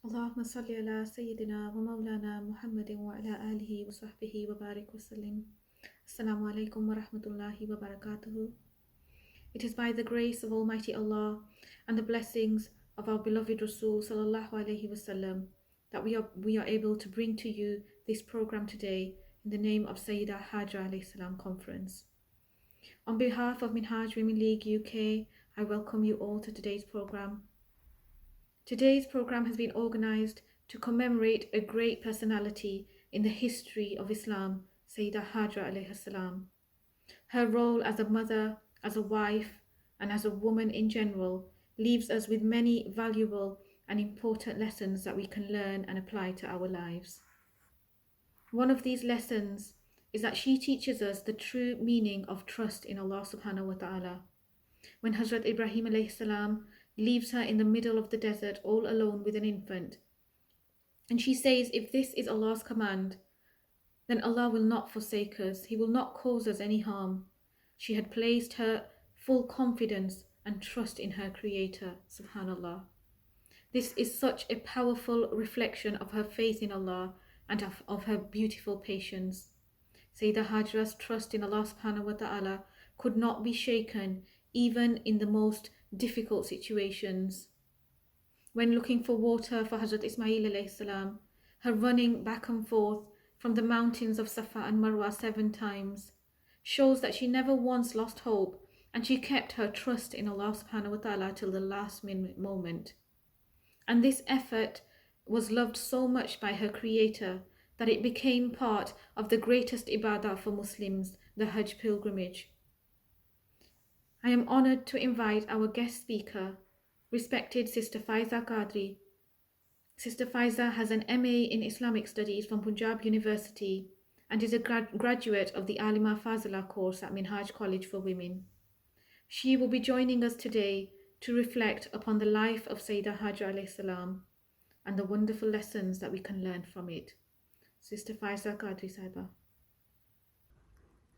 اللهم صل على سيدنا ومولانا محمد وعلى آله وصحبه وبارك وسلم. Assalamu alaikum wa rahmatullahi wa barakatuhu. It is by the grace of Almighty Allah and the blessings of our beloved Rasul sallallahu alaihi wasallam that we are able to bring to you this program today in the name of Sayyidah Hajra alayhi salam conference. On behalf of Minhaj Women League UK, I welcome you all to today's program. Today's program has been organized to commemorate a great personality in the history of Islam, Sayyidah Hajra alayhi salam. Her role as a mother, as a wife, and as a woman in general leaves us with many valuable and important lessons that we can learn and apply to our lives. One of these lessons is that she teaches us the true meaning of trust in Allah subhanahu wa ta'ala. When Hazrat Ibrahim alayhi salam leaves her in the middle of the desert all alone with an infant, and she says, if this is Allah's command, then Allah will not forsake us. He will not cause us any harm. She had placed her full confidence and trust in her Creator, subhanallah. This is such a powerful reflection of her faith in Allah and of her beautiful patience. Sayyidah Hajra's trust in Allah subhanahu wa ta'ala could not be shaken even in the most difficult situations. When looking for water for Hazrat Ismail alayhi salam, her running back and forth from the mountains of Safa and Marwa 7 times shows that she never once lost hope, and she kept her trust in Allah subhanahu wa ta'ala till the last moment. And this effort was loved so much by her Creator that it became part of the greatest ibadah for Muslims, the Hajj pilgrimage. I am honoured to invite our guest speaker, respected Sister Faiza Qadri. Sister Faiza has an MA in Islamic Studies from Punjab University and is a graduate of the Alima Fazila course at Minhaj College for Women. She will be joining us today to reflect upon the life of Sayyidah Hajra alayhi salam and the wonderful lessons that we can learn from it. Sister Faiza Qadri Sahiba.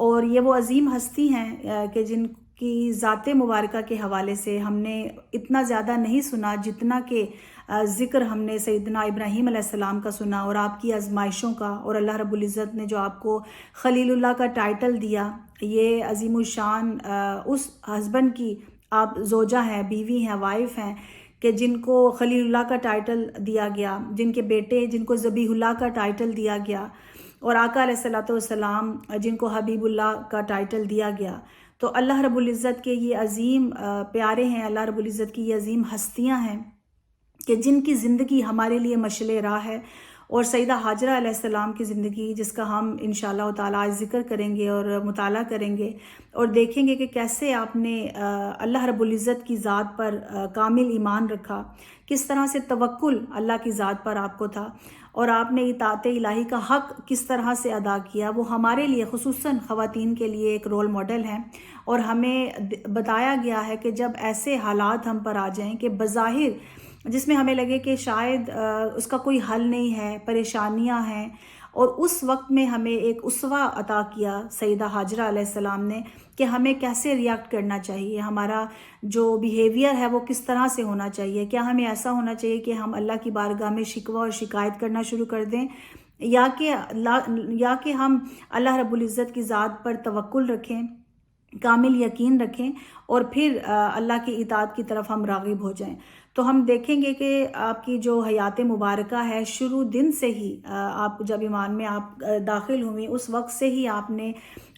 اور یہ وہ عظیم ہستی ہیں کہ جن کی ذات مبارکہ کے حوالے سے ہم نے اتنا زیادہ نہیں سنا جتنا کہ ذکر ہم نے سیدنا ابراہیم علیہ السلام کا سنا، اور آپ کی آزمائشوں کا، اور اللہ رب العزت نے جو آپ کو خلیل اللہ کا ٹائٹل دیا، یہ عظیم الشان اس ہسبینڈ کی آپ زوجہ ہیں، بیوی ہیں، وائف ہیں کہ جن کو خلیل اللہ کا ٹائٹل دیا گیا، جن کے بیٹے جن کو ذبیح اللہ کا ٹائٹل دیا گیا، اور آقا علیہ الصلوۃ والسلام جن کو حبیب اللہ کا ٹائٹل دیا گیا۔ تو اللہ رب العزت کے یہ عظیم پیارے ہیں، اللہ رب العزت کی یہ عظیم ہستیاں ہیں کہ جن کی زندگی ہمارے لیے مشعل راہ ہے، اور سیدہ ہاجرہ علیہ السلام کی زندگی جس کا ہم انشاءاللہ تعالیٰ آج ذکر کریں گے اور مطالعہ کریں گے، اور دیکھیں گے کہ کیسے آپ نے اللہ رب العزت کی ذات پر کامل ایمان رکھا، کس طرح سے توکل اللہ کی ذات پر آپ کو تھا، اور آپ نے اطاعت الہی کا حق کس طرح سے ادا کیا۔ وہ ہمارے لیے خصوصاً خواتین کے لیے ایک رول ماڈل ہیں، اور ہمیں بتایا گیا ہے کہ جب ایسے حالات ہم پر آ جائیں کہ بظاہر جس میں ہمیں لگے کہ شاید اس کا کوئی حل نہیں ہے، پریشانیاں ہیں، اور اس وقت میں ہمیں ایک اسوہ عطا کیا سیدہ ہاجرہ علیہ السلام نے کہ ہمیں کیسے ریاکٹ کرنا چاہیے، ہمارا جو بیہیویئر ہے وہ کس طرح سے ہونا چاہیے۔ کیا ہمیں ایسا ہونا چاہیے کہ ہم اللہ کی بارگاہ میں شکوہ اور شکایت کرنا شروع کر دیں، یا کہ ہم اللہ رب العزت کی ذات پر توکل رکھیں، کامل یقین رکھیں، اور پھر اللہ کی اطاعت کی طرف ہم راغب ہو جائیں۔ تو ہم دیکھیں گے کہ آپ کی جو حیات مبارکہ ہے، شروع دن سے ہی آپ جب ایمان میں آپ داخل ہوئیں اس وقت سے ہی آپ نے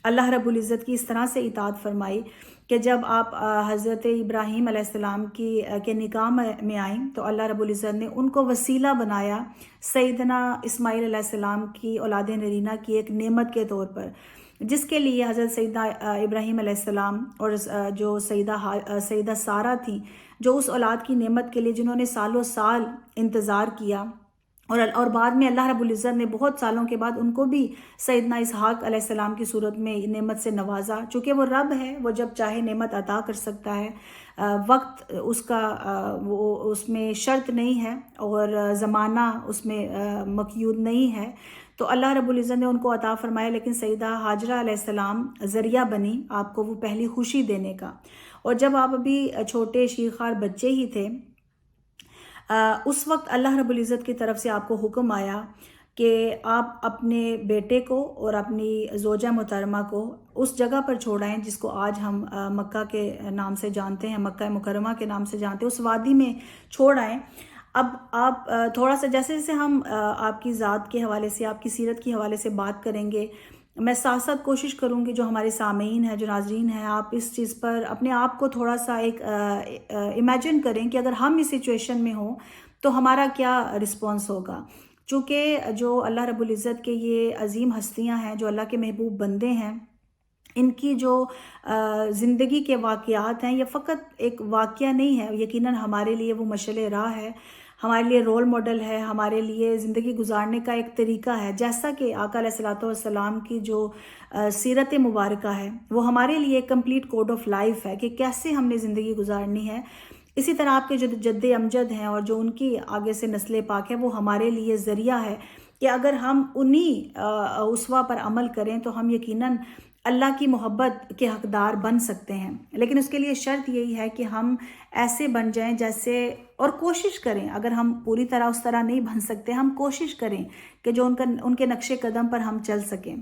اللہ رب العزت کی اس طرح سے اطاعت فرمائی کہ جب آپ حضرت ابراہیم علیہ السلام کے نکاح میں آئیں تو اللہ رب العزت نے ان کو وسیلہ بنایا سیدنا اسماعیل علیہ السلام کی اولاد نرینہ کی ایک نعمت کے طور پر، جس کے لیے حضرت سیدہ ابراہیم علیہ السلام اور جو سیدہ سارہ تھیں، جو اس اولاد کی نعمت کے لیے جنہوں نے سالوں سال انتظار کیا، اور بعد میں اللہ رب العزت نے بہت سالوں کے بعد ان کو بھی سیدنا اسحاق علیہ السلام کی صورت میں نعمت سے نوازا، چونکہ وہ رب ہے، وہ جب چاہے نعمت عطا کر سکتا ہے، وقت اس کا اس میں شرط نہیں ہے، اور زمانہ اس میں مقیود نہیں ہے۔ تو اللہ رب العزت نے ان کو عطا فرمایا، لیکن سیدہ ہاجرہ علیہ السلام ذریعہ بنی آپ کو وہ پہلی خوشی دینے کا۔ اور جب آپ ابھی چھوٹے شیرخوار بچے ہی تھے، اس وقت اللہ رب العزت کی طرف سے آپ کو حکم آیا کہ آپ اپنے بیٹے کو اور اپنی زوجہ محترمہ کو اس جگہ پر چھوڑائیں جس کو آج ہم مکہ کے نام سے جانتے ہیں، مکہ مکرمہ کے نام سے جانتے ہیں، اس وادی میں چھوڑ آئیں۔ اب آپ تھوڑا سا جیسے جیسے ہم آپ کی ذات کے حوالے سے، آپ کی سیرت کے حوالے سے بات کریں گے، میں ساتھ ساتھ کوشش کروں گی جو ہمارے سامعین ہیں، جو ناظرین ہیں، آپ اس چیز پر اپنے آپ کو تھوڑا سا ایک امیجن کریں کہ اگر ہم اس سچویشن میں ہوں تو ہمارا کیا رسپانس ہوگا۔ چونکہ جو اللہ رب العزت کے یہ عظیم ہستیاں ہیں، جو اللہ کے محبوب بندے ہیں، ان کی جو زندگی کے واقعات ہیں، یہ فقط ایک واقعہ نہیں ہے، یقیناً ہمارے لیے وہ مشعل راہ ہے، ہمارے لیے رول ماڈل ہے، ہمارے لیے زندگی گزارنے کا ایک طریقہ ہے۔ جیسا کہ آقا علیہ الصلوۃ والسلام کی جو سیرت مبارکہ ہے وہ ہمارے لیے ایک کمپلیٹ کوڈ آف لائف ہے کہ کیسے ہم نے زندگی گزارنی ہے، اسی طرح آپ کے جو جد امجد ہیں اور جو ان کی آگے سے نسل پاک ہے، وہ ہمارے لیے ذریعہ ہے کہ اگر ہم انہی اسوہ پر عمل کریں تو ہم یقیناً اللہ کی محبت کے حقدار بن سکتے ہیں۔ لیکن اس کے لیے شرط یہی ہے کہ ہم ایسے بن جائیں جیسے، اور کوشش کریں، اگر ہم پوری طرح اس طرح نہیں بن سکتے، ہم کوشش کریں کہ جو ان کے نقش قدم پر ہم چل سکیں۔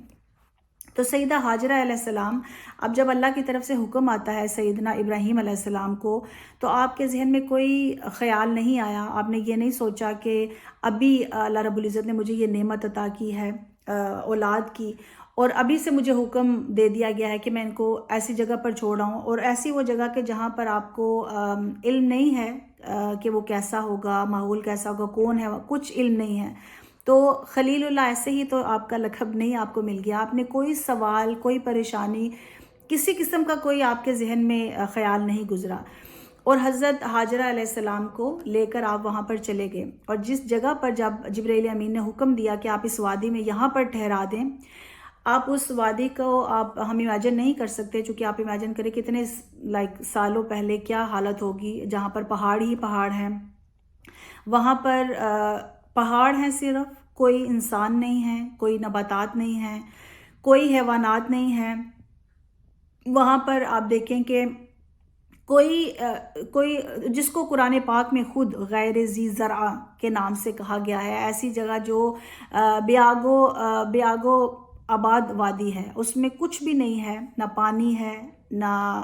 تو سیدہ ہاجرہ علیہ السلام، اب جب اللہ کی طرف سے حکم آتا ہے سیدنا ابراہیم علیہ السلام کو، تو آپ کے ذہن میں کوئی خیال نہیں آیا، آپ نے یہ نہیں سوچا کہ ابھی اللہ رب العزت نے مجھے یہ نعمت عطا کی ہے اولاد کی، اور ابھی سے مجھے حکم دے دیا گیا ہے کہ میں ان کو ایسی جگہ پر چھوڑاؤں، اور ایسی وہ جگہ کہ جہاں پر آپ کو علم نہیں ہے کہ وہ کیسا ہوگا، ماحول کیسا ہوگا، کون ہے، کچھ علم نہیں ہے۔ تو خلیل اللہ ایسے ہی تو آپ کا لقب نہیں آپ کو مل گیا، آپ نے کوئی سوال، کوئی پریشانی، کسی قسم کا کوئی آپ کے ذہن میں خیال نہیں گزرا، اور حضرت ہاجرہ علیہ السلام کو لے کر آپ وہاں پر چلے گئے، اور جس جگہ پر جب جبرائیل امین نے حکم دیا کہ آپ اس وادی میں یہاں پر ٹھہرا دیں، آپ اس وادی کو ہم امیجن نہیں کر سکتے، چونکہ آپ امیجن کریں کتنے سالوں پہلے کیا حالت ہوگی جہاں پر پہاڑ ہی پہاڑ ہیں، وہاں پر پہاڑ ہیں، صرف کوئی انسان نہیں ہے، کوئی نباتات نہیں ہیں، کوئی حیوانات نہیں ہیں، وہاں پر آپ دیکھیں کہ کوئی جس کو قرآن پاک میں خود غیر ذی زرع کے نام سے کہا گیا ہے، ایسی جگہ جو بیاگو آباد وادی ہے، اس میں کچھ بھی نہیں ہے، نہ پانی ہے، نہ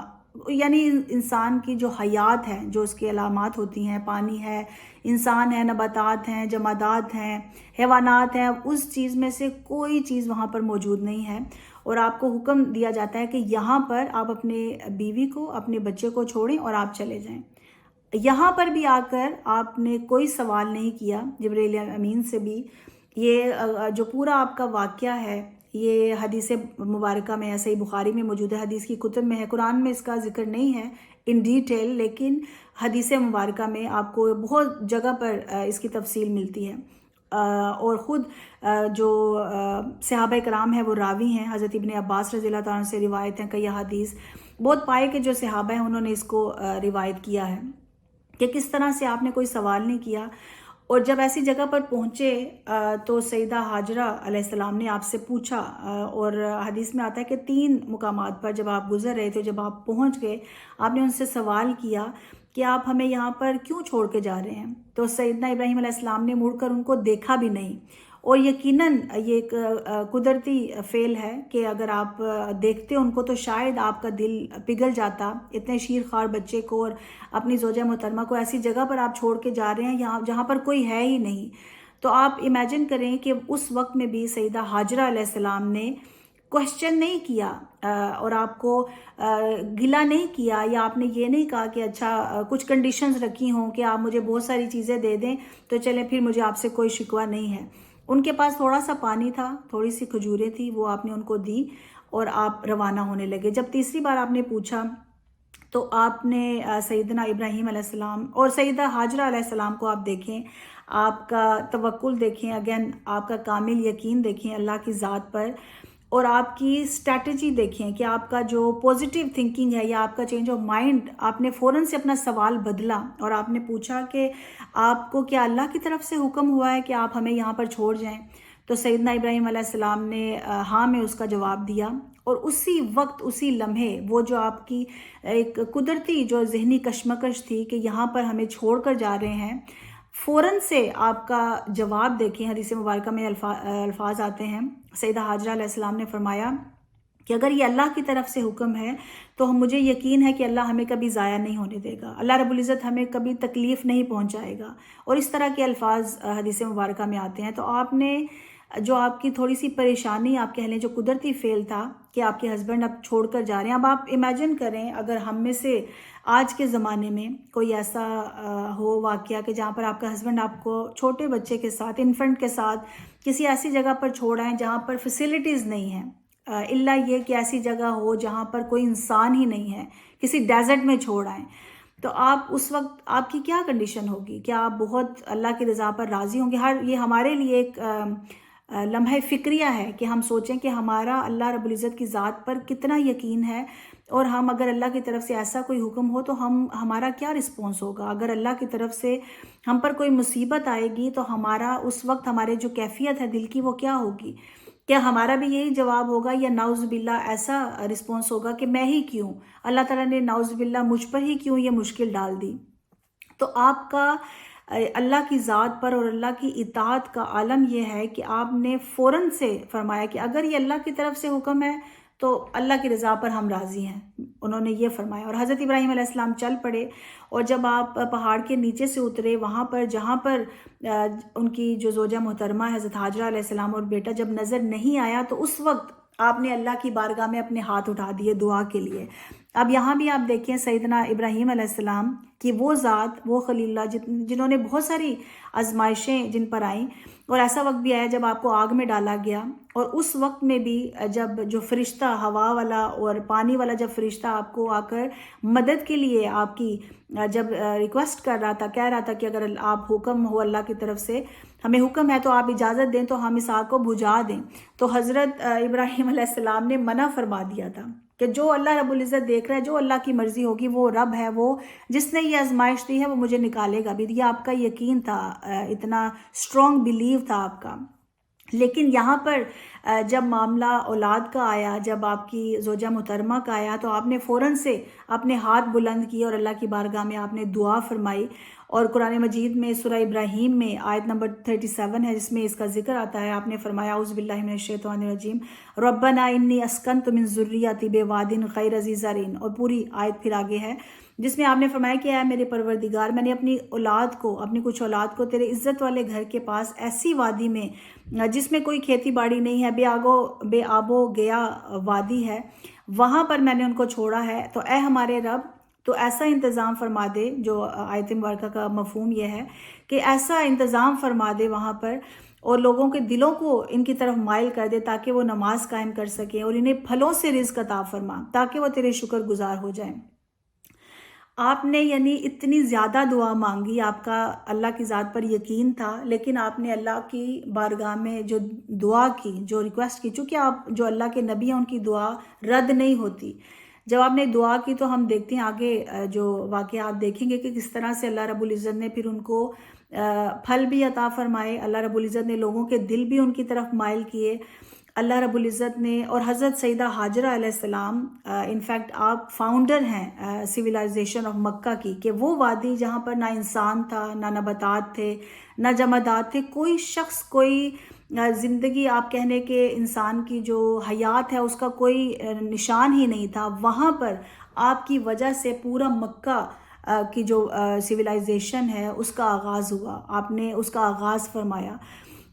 یعنی انسان کی جو حیات ہے، جو اس کی علامات ہوتی ہیں، پانی ہے، انسان ہے، نباتات ہیں، جمادات ہیں، حیوانات ہیں، اس چیز میں سے کوئی چیز وہاں پر موجود نہیں ہے۔ اور آپ کو حکم دیا جاتا ہے کہ یہاں پر آپ اپنے بیوی کو، اپنے بچے کو چھوڑیں اور آپ چلے جائیں۔ یہاں پر بھی آ کر آپ نے کوئی سوال نہیں کیا جبرائیل امین سے بھی۔ یہ جو پورا آپ کا واقعہ ہے، یہ حدیث مبارکہ میں ہے، صحیح بخاری میں موجود ہے، حدیث کی کتب میں ہے، قرآن میں اس کا ذکر نہیں ہے ان ڈیٹیل، لیکن حدیث مبارکہ میں آپ کو بہت جگہ پر اس کی تفصیل ملتی ہے۔ اور خود جو صحابہ کرام ہیں وہ راوی ہیں، حضرت ابن عباس رضی اللہ تعالیٰ سے روایت ہیں کئی حدیث، بہت پائے کہ جو صحابہ ہیں انہوں نے اس کو روایت کیا ہے کہ کس طرح سے آپ نے کوئی سوال نہیں کیا۔ اور جب ایسی جگہ پر پہنچے تو سیدہ ہاجرہ علیہ السلام نے آپ سے پوچھا، اور حدیث میں آتا ہے کہ 3 مقامات پر جب آپ گزر رہے تھے، جب آپ پہنچ گئے، آپ نے ان سے سوال کیا کہ آپ ہمیں یہاں پر کیوں چھوڑ کے جا رہے ہیں؟ تو سیدنا ابراہیم علیہ السلام نے مڑ کر ان کو دیکھا بھی نہیں۔ اور یقیناً یہ ایک قدرتی فعل ہے کہ اگر آپ دیکھتے ان کو تو شاید آپ کا دل پگھل جاتا، اتنے شیر خوار بچے کو اور اپنی زوجہ محترمہ کو ایسی جگہ پر آپ چھوڑ کے جا رہے ہیں جہاں پر کوئی ہے ہی نہیں۔ تو آپ امیجن کریں کہ اس وقت میں بھی سیدہ ہاجرہ علیہ السلام نے کوشچن نہیں کیا اور آپ کو گلا نہیں کیا، یا آپ نے یہ نہیں کہا کہ اچھا کچھ کنڈیشنز رکھی ہوں کہ آپ مجھے بہت ساری چیزیں دے دیں تو چلیں پھر مجھے آپ سے کوئی شکوہ نہیں ہے۔ ان کے پاس تھوڑا سا پانی تھا، تھوڑی سی کھجوریں تھی، وہ آپ نے ان کو دی اور آپ روانہ ہونے لگے۔ جب تیسری بار آپ نے پوچھا تو آپ نے سیدنا ابراہیم علیہ السلام اور سیدہ ہاجرہ علیہ السلام کو آپ دیکھیں، آپ کا توکل دیکھیں، اگین آپ کا کامل یقین دیکھیں اللہ کی ذات پر، اور آپ کی اسٹریٹجی دیکھیں کہ آپ کا جو پازیٹیو تھنکنگ ہے یا آپ کا چینج آف مائنڈ، آپ نے فوراً سے اپنا سوال بدلا اور آپ نے پوچھا کہ آپ کو کیا اللہ کی طرف سے حکم ہوا ہے کہ آپ ہمیں یہاں پر چھوڑ جائیں؟ تو سیدنا ابراہیم علیہ السلام نے ہاں میں اس کا جواب دیا، اور اسی وقت اسی لمحے وہ جو آپ کی ایک قدرتی جو ذہنی کشمکش تھی کہ یہاں پر ہمیں چھوڑ کر جا رہے ہیں، فوراً سے آپ کا جواب دیکھیں۔ حدیث مبارکہ میں الفاظ آتے ہیں، سیدہ ہاجرہ علیہ السلام نے فرمایا کہ اگر یہ اللہ کی طرف سے حکم ہے تو مجھے یقین ہے کہ اللہ ہمیں کبھی ضائع نہیں ہونے دے گا، اللہ رب العزت ہمیں کبھی تکلیف نہیں پہنچائے گا، اور اس طرح کے الفاظ حدیث مبارکہ میں آتے ہیں۔ تو آپ نے جو آپ کی تھوڑی سی پریشانی آپ کہہ لیں جو قدرتی فعل تھا کہ آپ کے ہسبینڈ اب چھوڑ کر جا رہے ہیں، اب آپ امیجن کریں اگر ہم میں سے آج کے زمانے میں کوئی ایسا ہو واقعہ کہ جہاں پر آپ کا ہسبینڈ آپ کو چھوٹے بچے کے ساتھ، انفنٹ کے ساتھ کسی ایسی جگہ پر چھوڑ آئیں جہاں پر فیسلٹیز نہیں ہیں، الا یہ کہ ایسی جگہ ہو جہاں پر کوئی انسان ہی نہیں ہے، کسی ڈیزرٹ میں چھوڑ آئیں، تو آپ اس وقت آپ کی کیا کنڈیشن ہوگی؟ کیا آپ بہت اللہ کی رضا پر راضی ہوں گے؟ یہ ہمارے لیے ایک لمحہ فکریہ ہے کہ ہم سوچیں کہ ہمارا اللہ رب العزت کی ذات پر کتنا یقین ہے، اور ہم اگر اللہ کی طرف سے ایسا کوئی حکم ہو تو ہمارا کیا رسپانس ہوگا؟ اگر اللہ کی طرف سے ہم پر کوئی مصیبت آئے گی تو ہمارا اس وقت ہمارے جو کیفیت ہے دل کی وہ کیا ہوگی؟ کیا ہمارا بھی یہی جواب ہوگا، یا نعوذ باللہ ایسا رسپانس ہوگا کہ میں ہی کیوں، اللہ تعالیٰ نے نعوذ باللہ مجھ پر ہی کیوں یہ مشکل ڈال دی؟ تو آپ کا اللہ کی ذات پر اور اللہ کی اطاعت کا عالم یہ ہے کہ آپ نے فوراً سے فرمایا کہ اگر یہ اللہ کی طرف سے حکم ہے تو اللہ کی رضا پر ہم راضی ہیں، انہوں نے یہ فرمایا۔ اور حضرت ابراہیم علیہ السلام چل پڑے، اور جب آپ پہاڑ کے نیچے سے اترے وہاں پر جہاں پر ان کی جو زوجہ محترمہ حضرت ہاجرہ علیہ السلام اور بیٹا جب نظر نہیں آیا تو اس وقت آپ نے اللہ کی بارگاہ میں اپنے ہاتھ اٹھا دیے دعا کے لیے۔ اب یہاں بھی آپ دیکھیں سیدنا ابراہیم علیہ السلام کہ وہ ذات، وہ خلیل اللہ جنہوں نے بہت ساری آزمائشیں جن پر آئیں، اور ایسا وقت بھی آیا جب آپ کو آگ میں ڈالا گیا، اور اس وقت میں بھی جب جو فرشتہ ہوا والا اور پانی والا جب فرشتہ آپ کو آ کر مدد کے لیے آپ کی جب ریکویسٹ کر رہا تھا، کہہ رہا تھا کہ اگر آپ حکم ہو اللہ کی طرف سے، ہمیں حکم ہے تو آپ اجازت دیں تو ہم اس آگ کو بجھا دیں، تو حضرت ابراہیم علیہ السلام نے منع فرما دیا تھا کہ جو اللہ رب العزت دیکھ رہا ہے، جو اللہ کی مرضی ہوگی، وہ رب ہے، وہ جس نے یہ آزمائش دی ہے وہ مجھے نکالے گا بھی۔ یہ آپ کا یقین تھا، اتنا اسٹرانگ بلیو تھا آپ کا۔ لیکن یہاں پر جب معاملہ اولاد کا آیا، جب آپ کی زوجہ محترمہ کا آیا، تو آپ نے فوراً سے اپنے ہاتھ بلند کیے اور اللہ کی بارگاہ میں آپ نے دعا فرمائی. اور قرآن مجید میں سورہ ابراہیم میں آیت نمبر 37 ہے جس میں اس کا ذکر آتا ہے. آپ نے فرمایا اعوذ باللہ من الشیطان الرجیم ربنا انی اسکنت من ذریتی بواد غیر ذی زرع، اور پوری آیت پھر آگے ہے جس میں آپ نے فرمایا کہ اے میرے پروردگار، میں نے اپنی اولاد کو، اپنی کچھ اولاد کو تیرے عزت والے گھر کے پاس ایسی وادی میں جس میں کوئی کھیتی باڑی نہیں ہے، بے آب و گیا وادی ہے، وہاں پر میں نے ان کو چھوڑا ہے. تو اے ہمارے رب، تو ایسا انتظام فرما دے. جو آیت مبارکہ کا مفہوم یہ ہے کہ ایسا انتظام فرما دے وہاں پر، اور لوگوں کے دلوں کو ان کی طرف مائل کر دے تاکہ وہ نماز قائم کر سکیں، اور انہیں پھلوں سے رزق عطا فرما تاکہ وہ تیرے شکر گزار ہو جائیں. آپ نے یعنی اتنی زیادہ دعا مانگی، آپ کا اللہ کی ذات پر یقین تھا، لیکن آپ نے اللہ کی بارگاہ میں جو دعا کی، جو ریکویسٹ کی، چونکہ آپ جو اللہ کے نبی ہیں ان کی دعا رد نہیں ہوتی. جب آپ نے دعا کی تو ہم دیکھتے ہیں آگے جو واقعہ آپ دیکھیں گے کہ کس طرح سے اللہ رب العزت نے پھر ان کو پھل بھی عطا فرمائے. اللہ رب العزت نے لوگوں کے دل بھی ان کی طرف مائل کیے. اللہ رب العزت نے، اور حضرت سیدہ حاجرہ علیہ السلام انفیکٹ آپ فاؤنڈر ہیں سویلائزیشن آف مکہ کی، کہ وہ وادی جہاں پر نہ انسان تھا، نہ نباتات تھے، نہ جمادات تھے، کوئی شخص، کوئی زندگی آپ کہنے کہ انسان کی جو حیات ہے اس کا کوئی نشان ہی نہیں تھا. وہاں پر آپ کی وجہ سے پورا مکہ کی جو سویلائزیشن ہے اس کا آغاز ہوا، آپ نے اس کا آغاز فرمایا.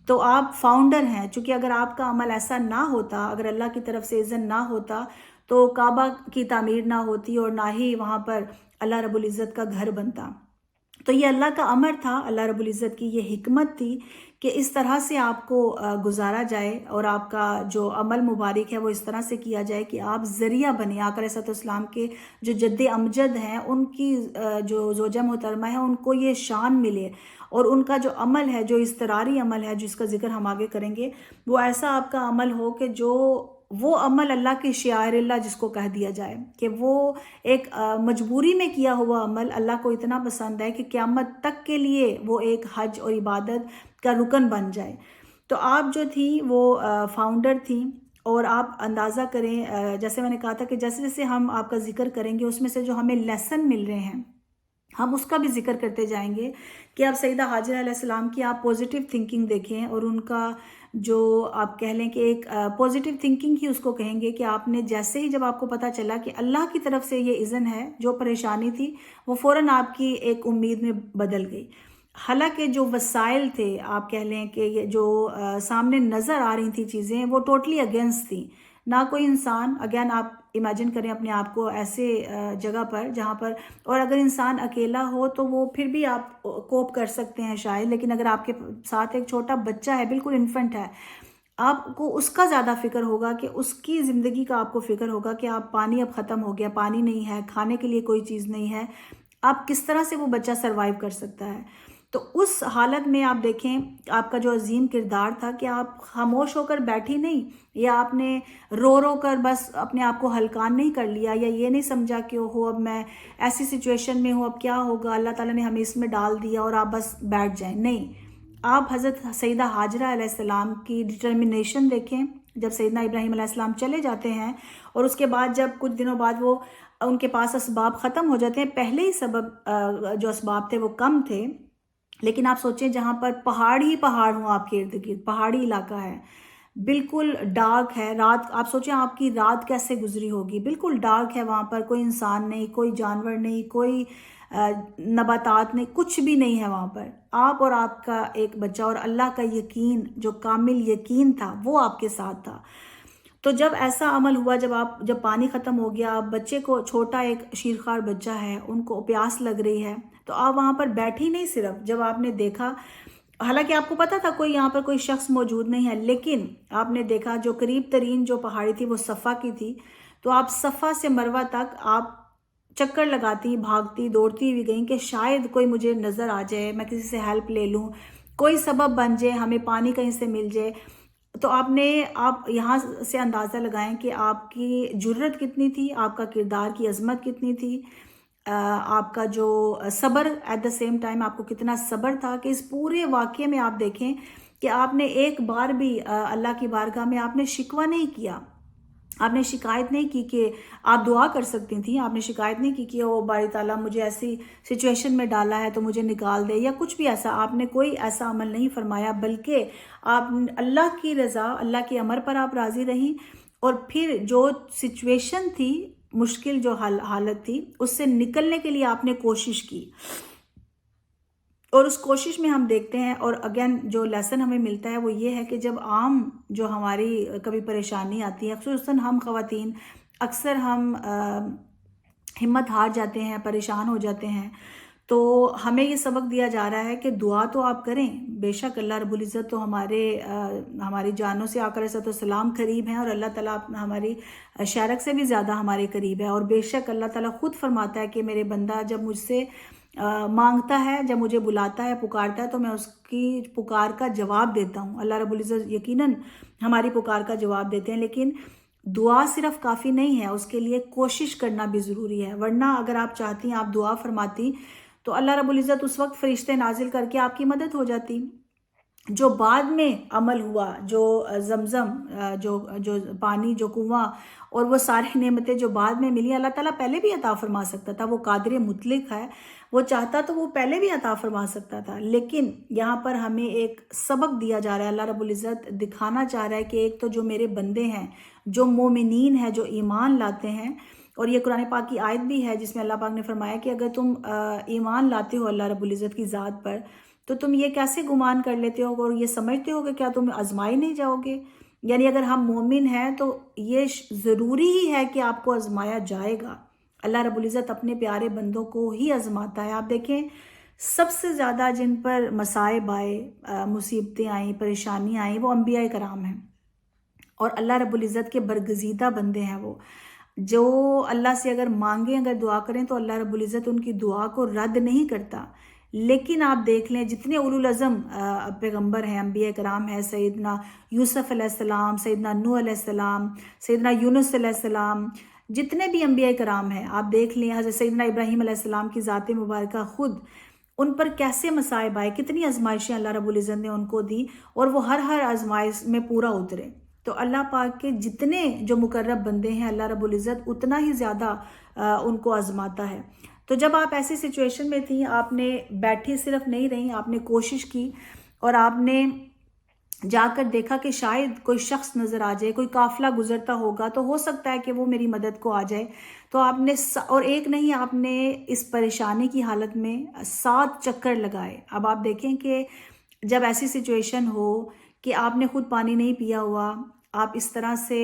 تو آپ فاؤنڈر ہیں. چونکہ اگر آپ کا عمل ایسا نہ ہوتا، اگر اللہ کی طرف سے اذن نہ ہوتا تو کعبہ کی تعمیر نہ ہوتی اور نہ ہی وہاں پر اللہ رب العزت کا گھر بنتا. تو یہ اللہ کا امر تھا، اللہ رب العزت کی یہ حکمت تھی کہ اس طرح سے آپ کو گزارا جائے، اور آپ کا جو عمل مبارک ہے وہ اس طرح سے کیا جائے کہ آپ ذریعہ بنے. آقا علیہ السلام کے جو جد امجد ہیں، ان کی جو زوجہ محترمہ ہے، ان کو یہ شان ملے، اور ان کا جو عمل ہے، جو اضطراری عمل ہے جس کا ذکر ہم آگے کریں گے، وہ ایسا آپ کا عمل ہو کہ جو وہ عمل اللہ کی شعائر اللہ جس کو کہہ دیا جائے، کہ وہ ایک مجبوری میں کیا ہوا عمل اللہ کو اتنا پسند ہے کہ قیامت تک کے لیے وہ ایک حج اور عبادت کا رکن بن جائے. تو آپ جو تھی وہ فاؤنڈر تھیں، اور آپ اندازہ کریں جیسے میں نے کہا تھا کہ جیسے جیسے ہم آپ کا ذکر کریں گے اس میں سے جو ہمیں لیسن مل رہے ہیں ہم اس کا بھی ذکر کرتے جائیں گے. کہ آپ سیدہ حاجرہ علیہ السلام کی آپ پوزیٹیو تھنکنگ دیکھیں، اور ان کا جو آپ کہہ لیں کہ ایک پوزیٹیو تھنکنگ ہی اس کو کہیں گے، کہ آپ نے جیسے ہی جب آپ کو پتہ چلا کہ اللہ کی طرف سے یہ اذن ہے، جو پریشانی تھی وہ فوراً آپ کی ایک امید میں بدل گئی. حالانکہ جو وسائل تھے، آپ کہہ لیں کہ یہ جو سامنے نظر آ رہی تھی چیزیں، وہ ٹوٹلی اگینسٹ تھیں. نہ کوئی انسان، اگین آپ امیجن کریں اپنے آپ کو ایسے جگہ پر جہاں پر، اور اگر انسان اکیلا ہو تو وہ پھر بھی آپ کوپ کر سکتے ہیں شاید، لیکن اگر آپ کے ساتھ ایک چھوٹا بچہ ہے، بالکل انفنٹ ہے، آپ کو اس کا زیادہ فکر ہوگا، کہ اس کی زندگی کا آپ کو فکر ہوگا کہ آپ پانی اب ختم ہو گیا، پانی نہیں ہے، کھانے کے لیے کوئی چیز نہیں ہے، آپ کس طرح سے وہ بچہ سروائیو کر سکتا ہے. تو اس حالت میں آپ دیکھیں آپ کا جو عظیم کردار تھا کہ آپ خاموش ہو کر بیٹھی نہیں، یا آپ نے رو رو کر بس اپنے آپ کو ہلکان نہیں کر لیا، یا یہ نہیں سمجھا کہ ہو اب میں ایسی سچویشن میں ہوں، اب کیا ہوگا، اللہ تعالیٰ نے ہمیں اس میں ڈال دیا اور آپ بس بیٹھ جائیں. نہیں، آپ حضرت سیدہ حاجرہ علیہ السلام کی ڈٹرمنیشن دیکھیں. جب سیدنا ابراہیم علیہ السلام چلے جاتے ہیں، اور اس کے بعد جب کچھ دنوں بعد وہ ان کے پاس اسباب ختم ہو جاتے ہیں، پہلے ہی سبب جو اسباب تھے وہ کم تھے، لیکن آپ سوچیں جہاں پر پہاڑ ہی پہاڑ ہوں، آپ کے ارد گرد پہاڑی علاقہ ہے، بالکل ڈارک ہے، رات آپ سوچیں آپ کی رات کیسے گزری ہوگی، بالکل ڈارک ہے وہاں پر، کوئی انسان نہیں، کوئی جانور نہیں، کوئی نباتات نہیں، کچھ بھی نہیں ہے وہاں پر، آپ اور آپ کا ایک بچہ، اور اللہ کا یقین جو کامل یقین تھا وہ آپ کے ساتھ تھا. تو جب ایسا عمل ہوا، جب پانی ختم ہو گیا، بچے کو، چھوٹا ایک شیرخوار بچہ ہے، ان کو پیاس لگ رہی ہے، تو آپ وہاں پر بیٹھی نہیں، صرف جب آپ نے دیکھا، حالانکہ آپ کو پتا تھا کوئی یہاں پر کوئی شخص موجود نہیں ہے، لیکن آپ نے دیکھا جو قریب ترین جو پہاڑی تھی وہ صفا کی تھی، تو آپ صفا سے مروہ تک آپ چکر لگاتی، بھاگتی، دوڑتی ہوئی گئیں کہ شاید کوئی مجھے نظر آ جائے، میں کسی سے ہیلپ لے لوں، کوئی سبب بن جائے، ہمیں پانی کہیں سے مل جائے. تو آپ یہاں سے اندازہ لگائیں کہ آپ کی جرت کتنی تھی، آپ کا کردار کی عظمت کتنی تھی، آپ کا جو صبر، ایٹ دا سیم ٹائم آپ کو کتنا صبر تھا، کہ اس پورے واقعے میں آپ دیکھیں کہ آپ نے ایک بار بھی اللہ کی بارگاہ میں آپ نے شکوہ نہیں کیا، آپ نے شکایت نہیں کی کہ آپ دعا کر سکتی تھیں، آپ نے شکایت نہیں کی کہ او باری تعالیٰ مجھے ایسی سچویشن میں ڈالا ہے تو مجھے نکال دے، یا کچھ بھی ایسا آپ نے کوئی ایسا عمل نہیں فرمایا، بلکہ آپ اللہ کی رضا، اللہ کے امر پر آپ راضی رہیں، اور پھر جو سچویشن تھی، مشکل جو حالت تھی، اس سے نکلنے کے لیے آپ نے کوشش کی، اور اس کوشش میں ہم دیکھتے ہیں، اور اگین جو لیسن ہمیں ملتا ہے وہ یہ ہے کہ جب عام جو ہماری کبھی پریشانی آتی ہے، خصوصاً ہم خواتین اکثر ہم ہمت ہار جاتے ہیں، پریشان ہو جاتے ہیں، تو ہمیں یہ سبق دیا جا رہا ہے کہ دعا تو آپ کریں، بے شک اللہ رب العزت تو ہماری جانوں سے آقا علیہ السلام قریب ہیں، اور اللہ تعالیٰ ہماری شارک سے بھی زیادہ ہمارے قریب ہے، اور بے شک اللہ تعالیٰ خود فرماتا ہے کہ میرے بندہ جب مجھ سے مانگتا ہے، جب مجھے بلاتا ہے، پکارتا ہے، تو میں اس کی پکار کا جواب دیتا ہوں۔ اللہ رب العزت یقیناً ہماری پکار کا جواب دیتے ہیں، لیکن دعا صرف کافی نہیں ہے، اس کے لیے کوشش کرنا بھی ضروری ہے، ورنہ اگر آپ چاہتی ہیں، آپ دعا فرماتی، تو اللہ رب العزت اس وقت فرشتے نازل کر کے آپ کی مدد ہو جاتی۔ جو بعد میں عمل ہوا، جو زمزم، جو پانی، جو کنواں، اور وہ ساری نعمتیں جو بعد میں ملی، اللہ تعالیٰ پہلے بھی عطا فرما سکتا تھا، وہ قادر مطلق ہے، وہ چاہتا تو وہ پہلے بھی عطا فرما سکتا تھا، لیکن یہاں پر ہمیں ایک سبق دیا جا رہا ہے، اللہ رب العزت دکھانا چاہ رہا ہے کہ ایک تو جو میرے بندے ہیں، جو مومنین ہیں، جو ایمان لاتے ہیں، اور یہ قرآن پاک کی آیت بھی ہے جس میں اللہ پاک نے فرمایا کہ اگر تم ایمان لاتے ہو اللہ رب العزت کی ذات پر، تو تم یہ کیسے گمان کر لیتے ہو اور یہ سمجھتے ہو کہ کیا تم آزمائے نہیں جاؤ گے؟ یعنی اگر ہم مومن ہیں تو یہ ضروری ہی ہے کہ آپ کو آزمایا جائے گا۔ اللہ رب العزت اپنے پیارے بندوں کو ہی آزماتا ہے۔ آپ دیکھیں سب سے زیادہ جن پر مصائب آئے، مصیبتیں آئیں، پریشانی آئیں، وہ انبیاء کرام ہیں، اور اللہ رب العزت کے برگزیدہ بندے ہیں، وہ جو اللہ سے اگر مانگیں، اگر دعا کریں، تو اللہ رب العزت ان کی دعا کو رد نہیں کرتا۔ لیکن آپ دیکھ لیں جتنے اولو العزم پیغمبر ہیں، انبیاء کرام ہیں، سیدنا یوسف علیہ السلام، سیدنا نوح علیہ السلام، سیدنا یونس علیہ السلام، جتنے بھی انبیاء کرام ہیں، آپ دیکھ لیں حضرت سیدنا ابراہیم علیہ السلام کی ذات مبارکہ خود، ان پر کیسے مصائب آئے، کتنی آزمائشیں اللہ رب العزت نے ان کو دی، اور وہ ہر آزمائش میں پورا اترے۔ تو اللہ پاک کے جتنے جو مقرب بندے ہیں، اللہ رب العزت اتنا ہی زیادہ ان کو آزماتا ہے۔ تو جب آپ ایسی سچویشن میں تھیں، آپ نے بیٹھی صرف نہیں رہیں، آپ نے کوشش کی، اور آپ نے جا کر دیکھا کہ شاید کوئی شخص نظر آ جائے، کوئی قافلہ گزرتا ہوگا، تو ہو سکتا ہے کہ وہ میری مدد کو آ جائے، تو آپ نے اور ایک نہیں، آپ نے اس پریشانی کی حالت میں 7 چکر لگائے۔ اب آپ دیکھیں کہ جب ایسی سچویشن ہو کہ آپ نے خود پانی نہیں پیا ہوا، آپ اس طرح سے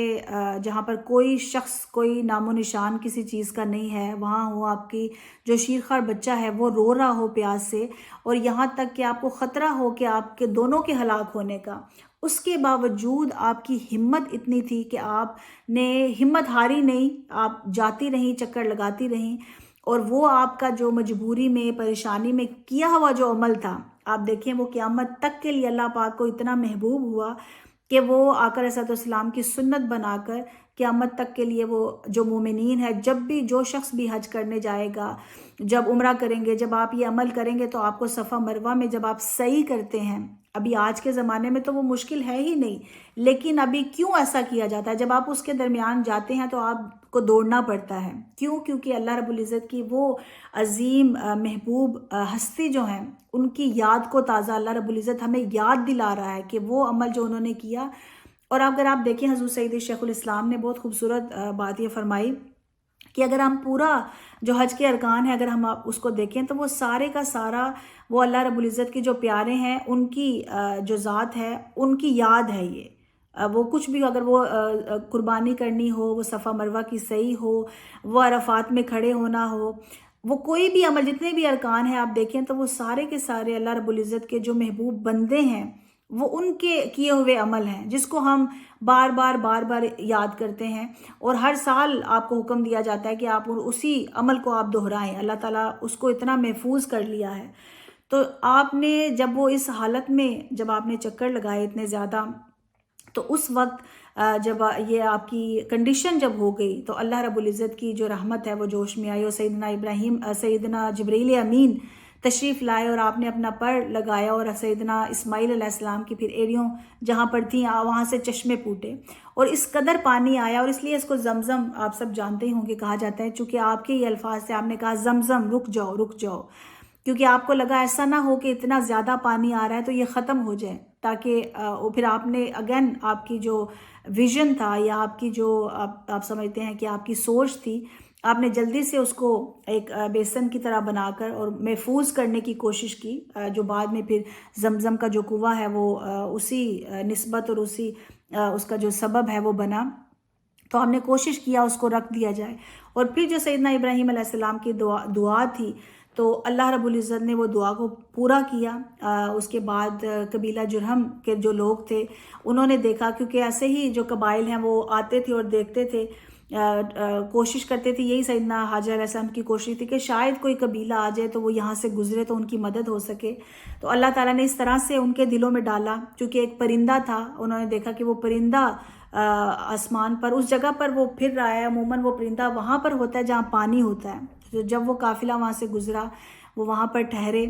جہاں پر کوئی شخص، کوئی نام و نشان کسی چیز کا نہیں ہے، وہاں ہو آپ کی جو شیرخوار بچہ ہے وہ رو رہا ہو پیاس سے، اور یہاں تک کہ آپ کو خطرہ ہو کہ آپ کے دونوں کے ہلاک ہونے کا، اس کے باوجود آپ کی ہمت اتنی تھی کہ آپ نے ہمت ہاری نہیں، آپ جاتی رہیں، چکر لگاتی رہیں، اور وہ آپ کا جو مجبوری میں، پریشانی میں کیا ہوا جو عمل تھا، آپ دیکھیں وہ قیامت تک کے لیے اللہ پاک کو اتنا محبوب ہوا کہ وہ آقا علیہ السلام کی سنت بنا کر قیامت تک کے لیے، وہ جو مومنین ہے، جب بھی جو شخص بھی حج کرنے جائے گا، جب عمرہ کریں گے، جب آپ یہ عمل کریں گے، تو آپ کو صفا مروہ میں جب آپ سعی کرتے ہیں، ابھی آج کے زمانے میں تو وہ مشکل ہے ہی نہیں، لیکن ابھی کیوں ایسا کیا جاتا ہے؟ جب آپ اس کے درمیان جاتے ہیں تو آپ کو دوڑنا پڑتا ہے، کیوں؟ کیونکہ اللہ رب العزت کی وہ عظیم محبوب ہستی جو ہیں، ان کی یاد کو تازہ اللہ رب العزت ہمیں یاد دلا رہا ہے کہ وہ عمل جو انہوں نے کیا۔ اور اگر آپ دیکھیں حضور سید شیخ الاسلام نے بہت خوبصورت بات یہ فرمائی کہ اگر ہم پورا جو حج کے ارکان ہیں، اگر ہم اس کو دیکھیں، تو وہ سارے کا سارا وہ اللہ رب العزت کے جو پیارے ہیں، ان کی جو ذات ہے، ان کی یاد ہے یہ۔ وہ کچھ بھی، اگر وہ قربانی کرنی ہو، وہ صفا مروہ کی سعی ہو، وہ عرفات میں کھڑے ہونا ہو، وہ کوئی بھی عمل، جتنے بھی ارکان ہیں آپ دیکھیں، تو وہ سارے کے سارے اللہ رب العزت کے جو محبوب بندے ہیں، وہ ان کے کیے ہوئے عمل ہیں، جس کو ہم بار بار یاد کرتے ہیں، اور ہر سال آپ کو حکم دیا جاتا ہے کہ آپ اسی عمل کو آپ دہرائیں۔ اللہ تعالیٰ اس کو اتنا محفوظ کر لیا ہے۔ تو آپ نے جب وہ اس حالت میں، جب آپ نے چکر لگائے اتنے زیادہ، تو اس وقت جب یہ آپ کی کنڈیشن جب ہو گئی، تو اللہ رب العزت کی جو رحمت ہے وہ جوش میں آئی، اور سیدنا جبریل امین تشریف لائے اور آپ نے اپنا پر لگایا اور سیدنا اسماعیل علیہ السلام کی پھر ایڑیوں جہاں پر تھیں وہاں سے چشمے پھوٹے اور اس قدر پانی آیا، اور اس لیے اس کو زمزم آپ سب جانتے ہی ہوں گے کہا جاتا ہے، چونکہ آپ کے یہ الفاظ سے آپ نے کہا زمزم رک جاؤ رک جاؤ، کیونکہ آپ کو لگا ایسا نہ ہو کہ اتنا زیادہ پانی آ رہا ہے تو یہ ختم ہو جائے، تاکہ پھر آپ نے اگین آپ کی جو ویژن تھا یا آپ کی جو آپ سمجھتے ہیں کہ آپ کی سوچ تھی، آپ نے جلدی سے اس کو ایک بیسن کی طرح بنا کر اور محفوظ کرنے کی کوشش کی، جو بعد میں پھر زمزم کا جو کنواں ہے وہ اسی نسبت اور اسی اس کا جو سبب ہے وہ بنا، تو ہم نے کوشش کیا اس کو رکھ دیا جائے۔ اور پھر جو سیدنا ابراہیم علیہ السلام کی دعا تھی تو اللہ رب العزت نے وہ دعا کو پورا کیا۔ اس کے بعد قبیلہ جرہم کے جو لوگ تھے انہوں نے دیکھا، کیونکہ ایسے ہی جو قبائل ہیں وہ آتے تھے اور دیکھتے تھے، کوشش کرتے تھے، یہی سیدنا حاجر علیہ السلام کی کوشش تھی کہ شاید کوئی قبیلہ آ جائے تو وہ یہاں سے گزرے تو ان کی مدد ہو سکے۔ تو اللہ تعالیٰ نے اس طرح سے ان کے دلوں میں ڈالا، چونکہ ایک پرندہ تھا، انہوں نے دیکھا کہ وہ پرندہ آسمان پر اس جگہ پر وہ پھر رہا ہے، عموماً وہ پرندہ وہاں پر ہوتا ہے جہاں پانی ہوتا ہے، تو جب وہ قافلہ وہاں سے گزرا وہ وہاں پر ٹھہرے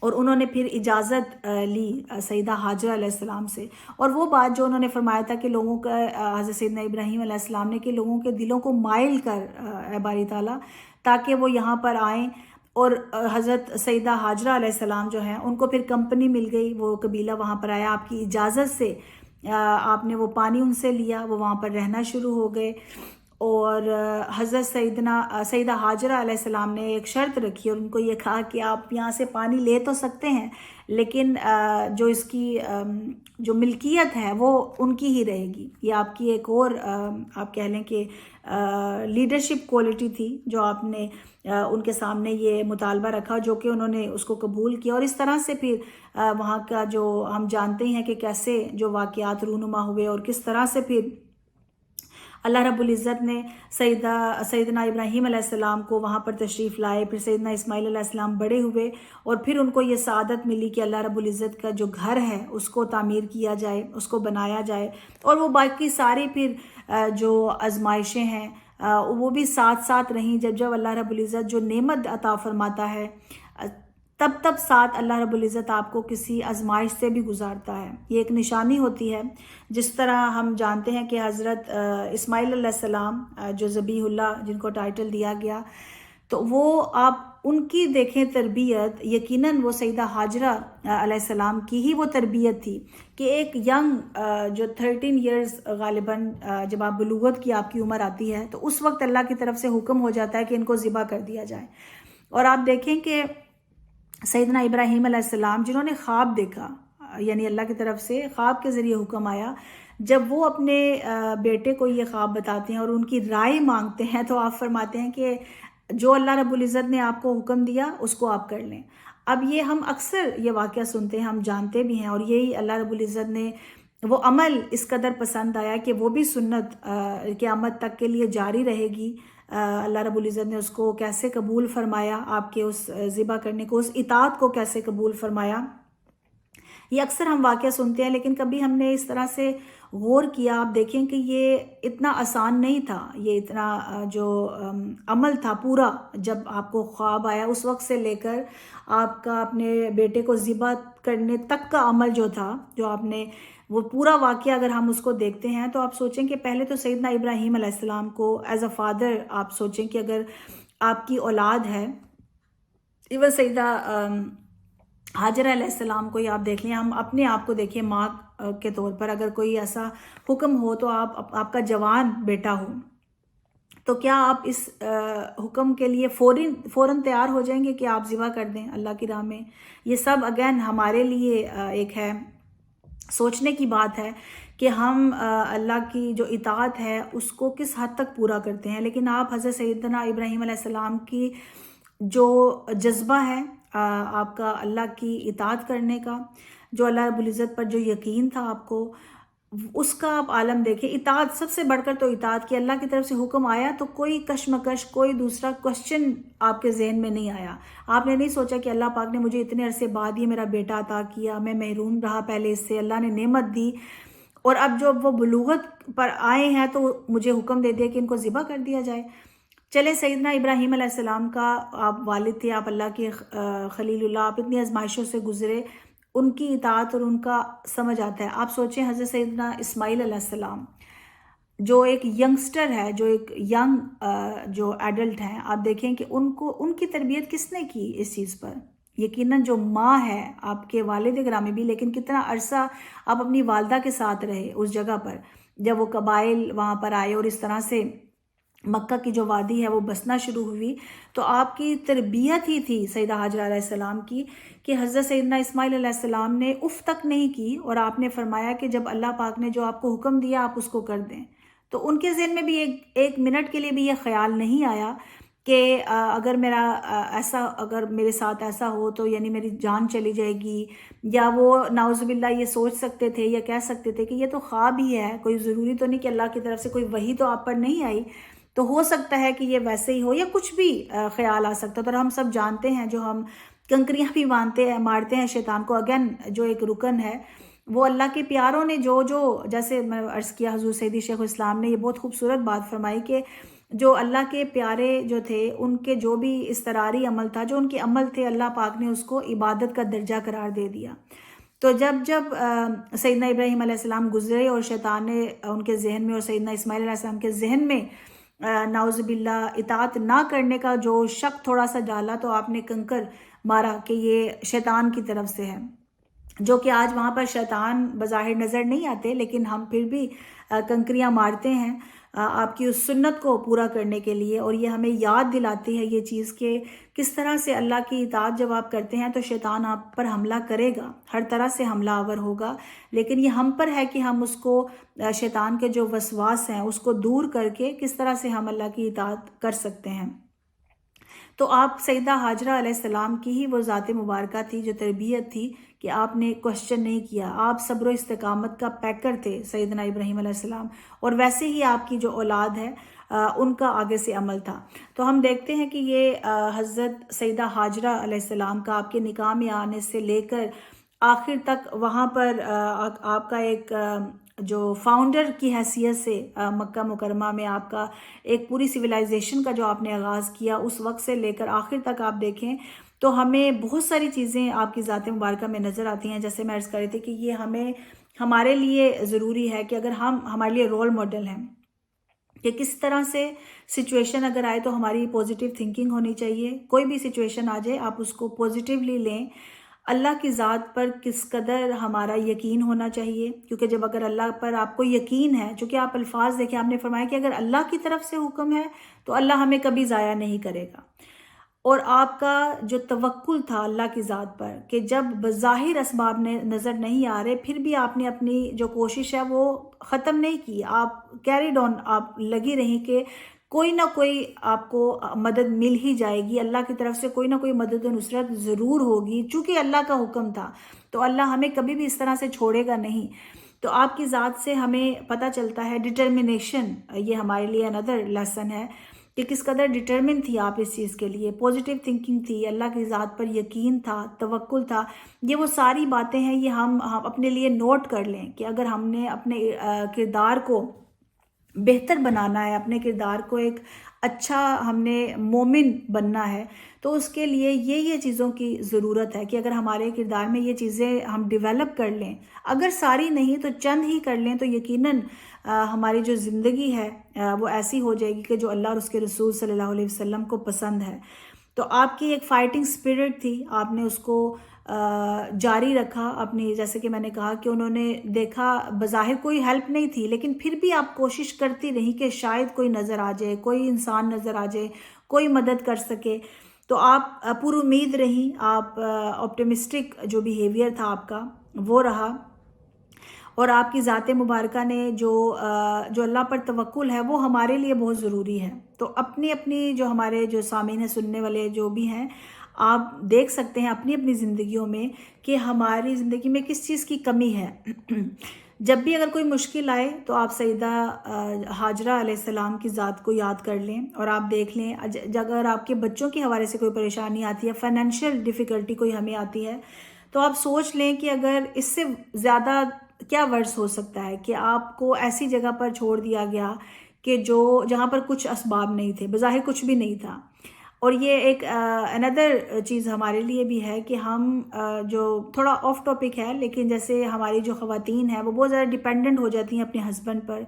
اور انہوں نے پھر اجازت لی سیدہ حاجرہ علیہ السلام سے، اور وہ بات جو انہوں نے فرمایا تھا کہ لوگوں کا حضرت سیدنا ابراہیم علیہ السلام نے کہ لوگوں کے دلوں کو مائل کر اے باری تعالیٰ تاکہ وہ یہاں پر آئیں، اور حضرت سیدہ حاجرہ علیہ السلام جو ہیں ان کو پھر کمپنی مل گئی، وہ قبیلہ وہاں پر آیا، آپ کی اجازت سے آپ نے وہ پانی ان سے لیا، وہ وہاں پر رہنا شروع ہو گئے۔ اور حضرت سیدہ حاجرہ علیہ السلام نے ایک شرط رکھی اور ان کو یہ کہا کہ آپ یہاں سے پانی لے تو سکتے ہیں لیکن جو اس کی جو ملکیت ہے وہ ان کی ہی رہے گی۔ یہ آپ کی ایک اور آپ کہہ لیں کہ لیڈرشپ کوالٹی تھی جو آپ نے ان کے سامنے یہ مطالبہ رکھا، جو کہ انہوں نے اس کو قبول کیا، اور اس طرح سے پھر وہاں کا جو ہم جانتے ہیں کہ کیسے جو واقعات رونما ہوئے اور کس طرح سے پھر اللہ رب العزت نے سیدنا ابراہیم علیہ السلام کو وہاں پر تشریف لائے، پھر سیدنا اسماعیل علیہ السلام بڑے ہوئے اور پھر ان کو یہ سعادت ملی کہ اللہ رب العزت کا جو گھر ہے اس کو تعمیر کیا جائے، اس کو بنایا جائے، اور وہ باقی ساری پھر جو آزمائشیں ہیں وہ بھی ساتھ ساتھ رہیں۔ جب اللہ رب العزت جو نعمت عطا فرماتا ہے تب ساتھ اللہ رب العزت آپ کو کسی آزمائش سے بھی گزارتا ہے، یہ ایک نشانی ہوتی ہے۔ جس طرح ہم جانتے ہیں کہ حضرت اسماعیل علیہ السلام جو ذبیح اللہ جن کو ٹائٹل دیا گیا، تو وہ آپ ان کی دیکھیں تربیت، یقیناً وہ سیدہ حاجرہ علیہ السلام کی ہی وہ تربیت تھی کہ ایک ینگ جو 13 ایئرز غالباً جب آپ بلوغت کی آپ کی عمر آتی ہے تو اس وقت اللہ کی طرف سے حکم ہو جاتا ہے کہ ان کو ذبح کر دیا جائے۔ اور آپ دیکھیں کہ سیدنا ابراہیم علیہ السلام جنہوں نے خواب دیکھا، یعنی اللہ کی طرف سے خواب کے ذریعے حکم آیا، جب وہ اپنے بیٹے کو یہ خواب بتاتے ہیں اور ان کی رائے مانگتے ہیں تو آپ فرماتے ہیں کہ جو اللہ رب العزت نے آپ کو حکم دیا اس کو آپ کر لیں۔ اب یہ ہم اکثر یہ واقعہ سنتے ہیں، ہم جانتے بھی ہیں، اور یہی اللہ رب العزت نے وہ عمل اس قدر پسند آیا کہ وہ بھی سنت قیامت تک کے لیے جاری رہے گی۔ اللہ رب العزت نے اس کو کیسے قبول فرمایا، آپ کے اس ذبح کرنے کو، اس اطاعت کو کیسے قبول فرمایا، یہ اکثر ہم واقعہ سنتے ہیں لیکن کبھی ہم نے اس طرح سے غور کیا۔ آپ دیکھیں کہ یہ اتنا آسان نہیں تھا، یہ اتنا جو عمل تھا پورا، جب آپ کو خواب آیا اس وقت سے لے کر آپ کا اپنے بیٹے کو ذبح کرنے تک کا عمل جو تھا، جو آپ نے وہ پورا واقعہ اگر ہم اس کو دیکھتے ہیں تو آپ سوچیں کہ پہلے تو سیدنا ابراہیم علیہ السلام کو ایز اے فادر آپ سوچیں کہ اگر آپ کی اولاد ہے، ایون سیدہ حاجرہ علیہ السلام کو ہی آپ دیکھ لیں، ہم اپنے آپ کو دیکھیں ماں کے طور پر، اگر کوئی ایسا حکم ہو تو آپ کا جوان بیٹا ہو تو کیا آپ اس حکم کے لیے فوراً تیار ہو جائیں گے کہ آپ ذبح کر دیں اللہ کی راہ میں؟ یہ سب اگین ہمارے لیے ایک ہے سوچنے کی بات ہے کہ ہم اللہ کی جو اطاعت ہے اس کو کس حد تک پورا کرتے ہیں۔ لیکن آپ حضرت سیدنا ابراہیم علیہ السلام کی جو جذبہ ہے آپ کا اللہ کی اطاعت کرنے کا، جو اللہ رب العزت پر جو یقین تھا آپ کو، اس کا آپ عالم دیکھیں۔ اطاعت سب سے بڑھ کر تو اطاعت کی، اللہ کی طرف سے حکم آیا تو کوئی کشمکش، کوئی دوسرا کوشچن آپ کے ذہن میں نہیں آیا۔ آپ نے نہیں سوچا کہ اللہ پاک نے مجھے اتنے عرصے بعد یہ میرا بیٹا عطا کیا، میں محروم رہا پہلے اس سے، اللہ نے نعمت دی، اور اب جب وہ بلوغت پر آئے ہیں تو مجھے حکم دے دیا کہ ان کو ذبح کر دیا جائے۔ چلیں سیدنا ابراہیم علیہ السلام کا آپ والد تھے، آپ اللہ کے خلیل اللہ، آپ اتنی آزمائشوں سے گزرے، ان کی اطاعت اور ان کا سمجھ آتا ہے۔ آپ سوچیں حضرت سیدنا اسماعیل علیہ السلام جو ایک ینگسٹر ہے، جو ایک ینگ جو ایڈلٹ ہیں، آپ دیکھیں کہ ان کی تربیت کس نے کی اس چیز پر؟ یقیناً جو ماں ہے، آپ کے والد گرامی بھی، لیکن کتنا عرصہ آپ اپنی والدہ کے ساتھ رہے اس جگہ پر، جب وہ قبائل وہاں پر آئے اور اس طرح سے مکہ کی جو وادی ہے وہ بسنا شروع ہوئی، تو آپ کی تربیت ہی تھی سیدہ ہاجرہ علیہ السلام کی کہ حضرت سیدنا اسماعیل علیہ السلام نے اف تک نہیں کی، اور آپ نے فرمایا کہ جب اللہ پاک نے جو آپ کو حکم دیا آپ اس کو کر دیں۔ تو ان کے ذہن میں بھی ایک منٹ کے لیے بھی یہ خیال نہیں آیا کہ اگر اگر میرے ساتھ ایسا ہو تو یعنی میری جان چلی جائے گی، یا وہ نعوذ باللہ یہ سوچ سکتے تھے یا کہہ سکتے تھے کہ یہ تو خواب ہی ہے، کوئی ضروری تو نہیں کہ اللہ کی طرف سے کوئی وحی تو آپ پر نہیں آئی، تو ہو سکتا ہے کہ یہ ویسے ہی ہو، یا کچھ بھی خیال آ سکتا ہے۔ اور ہم سب جانتے ہیں، جو ہم کنکریاں بھی مارتے ہیں شیطان کو، اگین جو ایک رکن ہے، وہ اللہ کے پیاروں نے جو جیسے میں عرض کیا، حضور سیدی شیخ الاسلام نے یہ بہت خوبصورت بات فرمائی کہ جو اللہ کے پیارے جو تھے، ان کے جو بھی اضطراری عمل تھا، جو ان کے عمل تھے، اللہ پاک نے اس کو عبادت کا درجہ قرار دے دیا۔ تو جب سیدنا ابراہیم علیہ السلام گزرے اور شیطان نے ان کے ذہن میں اور سیدنا اسماعیل علیہ السلام کے ذہن میں نعوذ باللہ اطاعت نہ کرنے کا جو شک تھوڑا سا ڈالا، تو آپ نے کنکر مارا کہ یہ شیطان کی طرف سے ہے، جو کہ آج وہاں پر شیطان بظاہر نظر نہیں آتے، لیکن ہم پھر بھی کنکریاں مارتے ہیں آپ کی اس سنت کو پورا کرنے کے لیے، اور یہ ہمیں یاد دلاتی ہے یہ چیز کہ کس طرح سے اللہ کی اطاعت جب آپ کرتے ہیں تو شیطان آپ پر حملہ کرے گا، ہر طرح سے حملہ آور ہوگا، لیکن یہ ہم پر ہے کہ ہم اس کو شیطان کے جو وسواس ہیں اس کو دور کر کے کس طرح سے ہم اللہ کی اطاعت کر سکتے ہیں۔ تو آپ سیدہ ہاجرہ علیہ السلام کی ہی وہ ذات مبارکہ تھی، جو تربیت تھی کہ آپ نے کوشچن نہیں کیا، آپ صبر و استقامت کا پیکر تھے سیدنا ابراہیم علیہ السلام، اور ویسے ہی آپ کی جو اولاد ہے ان کا آگے سے عمل تھا۔ تو ہم دیکھتے ہیں کہ یہ حضرت سیدہ ہاجرہ علیہ السلام کا آپ کے نکاح میں آنے سے لے کر آخر تک وہاں پر آپ کا ایک جو فاؤنڈر کی حیثیت سے مکہ مکرمہ میں آپ کا ایک پوری سویلائزیشن کا جو آپ نے آغاز کیا، اس وقت سے لے کر آخر تک آپ دیکھیں تو ہمیں بہت ساری چیزیں آپ کی ذات مبارکہ میں نظر آتی ہیں۔ جیسے میں عرض کر رہی تھی کہ یہ ہمارے لیے ضروری ہے کہ اگر ہمارے لیے رول ماڈل ہیں کہ کس طرح سے سچویشن اگر آئے تو ہماری پوزیٹیو تھنکنگ ہونی چاہیے، کوئی بھی سچویشن آ جائے آپ اس کو پوزیٹیولی لیں، اللہ کی ذات پر کس قدر ہمارا یقین ہونا چاہیے، کیونکہ جب اگر اللہ پر آپ کو یقین ہے، چونکہ آپ الفاظ دیکھیں، آپ نے فرمایا کہ اگر اللہ کی طرف سے حکم ہے تو اللہ ہمیں کبھی ضائع نہیں کرے گا، اور آپ کا جو توکل تھا اللہ کی ذات پر کہ جب بظاہر اسباب نظر نہیں آ رہے پھر بھی آپ نے اپنی جو کوشش ہے وہ ختم نہیں کی، آپ کیریڈ آن، آپ لگی رہیں کہ کوئی نہ کوئی آپ کو مدد مل ہی جائے گی، اللہ کی طرف سے کوئی نہ کوئی مدد و نصرت ضرور ہوگی، چونکہ اللہ کا حکم تھا تو اللہ ہمیں کبھی بھی اس طرح سے چھوڑے گا نہیں۔ تو آپ کی ذات سے ہمیں پتہ چلتا ہے ڈٹرمنیشن، یہ ہمارے لیے another لیسن ہے کہ کس قدر ڈٹرمن تھی آپ اس چیز کے لیے، پوزیٹیو تھنکنگ تھی، اللہ کی ذات پر یقین تھا، توکل تھا۔ یہ وہ ساری باتیں ہیں، یہ ہم اپنے لیے نوٹ کر لیں کہ اگر ہم نے اپنے کردار کو بہتر بنانا ہے، اپنے کردار کو ایک اچھا ہم نے مومن بننا ہے، تو اس کے لیے یہ چیزوں کی ضرورت ہے کہ اگر ہمارے کردار میں یہ چیزیں ہم ڈیولپ کر لیں، اگر ساری نہیں تو چند ہی کر لیں، تو یقیناً ہماری جو زندگی ہے وہ ایسی ہو جائے گی کہ جو اللہ اور اس کے رسول صلی اللہ علیہ وسلم کو پسند ہے۔ تو آپ کی ایک فائٹنگ سپرٹ تھی، آپ نے اس کو جاری رکھا اپنی، جیسے کہ میں نے کہا کہ انہوں نے دیکھا بظاہر کوئی ہیلپ نہیں تھی، لیکن پھر بھی آپ کوشش کرتی رہی کہ شاید کوئی نظر آ جائے، کوئی انسان نظر آ جائے، کوئی مدد کر سکے، تو آپ پر امید رہی، آپ آپٹیمسٹک جو بیہیویئر تھا آپ کا وہ رہا، اور آپ کی ذات مبارکہ نے جو اللہ پر توکل ہے وہ ہمارے لیے بہت ضروری ہے۔ تو اپنی جو ہمارے جو سامعین ہیں، سننے والے جو بھی ہیں، آپ دیکھ سکتے ہیں اپنی زندگیوں میں کہ ہماری زندگی میں کس چیز کی کمی ہے۔ جب بھی اگر کوئی مشکل آئے تو آپ سیدہ ہاجرہ علیہ السلام کی ذات کو یاد کر لیں، اور آپ دیکھ لیں اگر آپ کے بچوں کے حوالے سے کوئی پریشانی آتی ہے، فائنینشیل ڈیفیکلٹی کوئی ہمیں آتی ہے، تو آپ سوچ لیں کہ اگر اس سے زیادہ کیا ورس ہو سکتا ہے کہ آپ کو ایسی جگہ پر چھوڑ دیا گیا کہ جہاں پر کچھ اسباب نہیں تھے، بظاہر کچھ بھی نہیں تھا. اور یہ ایک اندر چیز ہمارے لیے بھی ہے کہ ہم جو تھوڑا آف ٹاپک ہے، لیکن جیسے ہماری جو خواتین ہیں وہ بہت زیادہ ڈیپینڈنٹ ہو جاتی ہیں اپنے ہسبینڈ پر،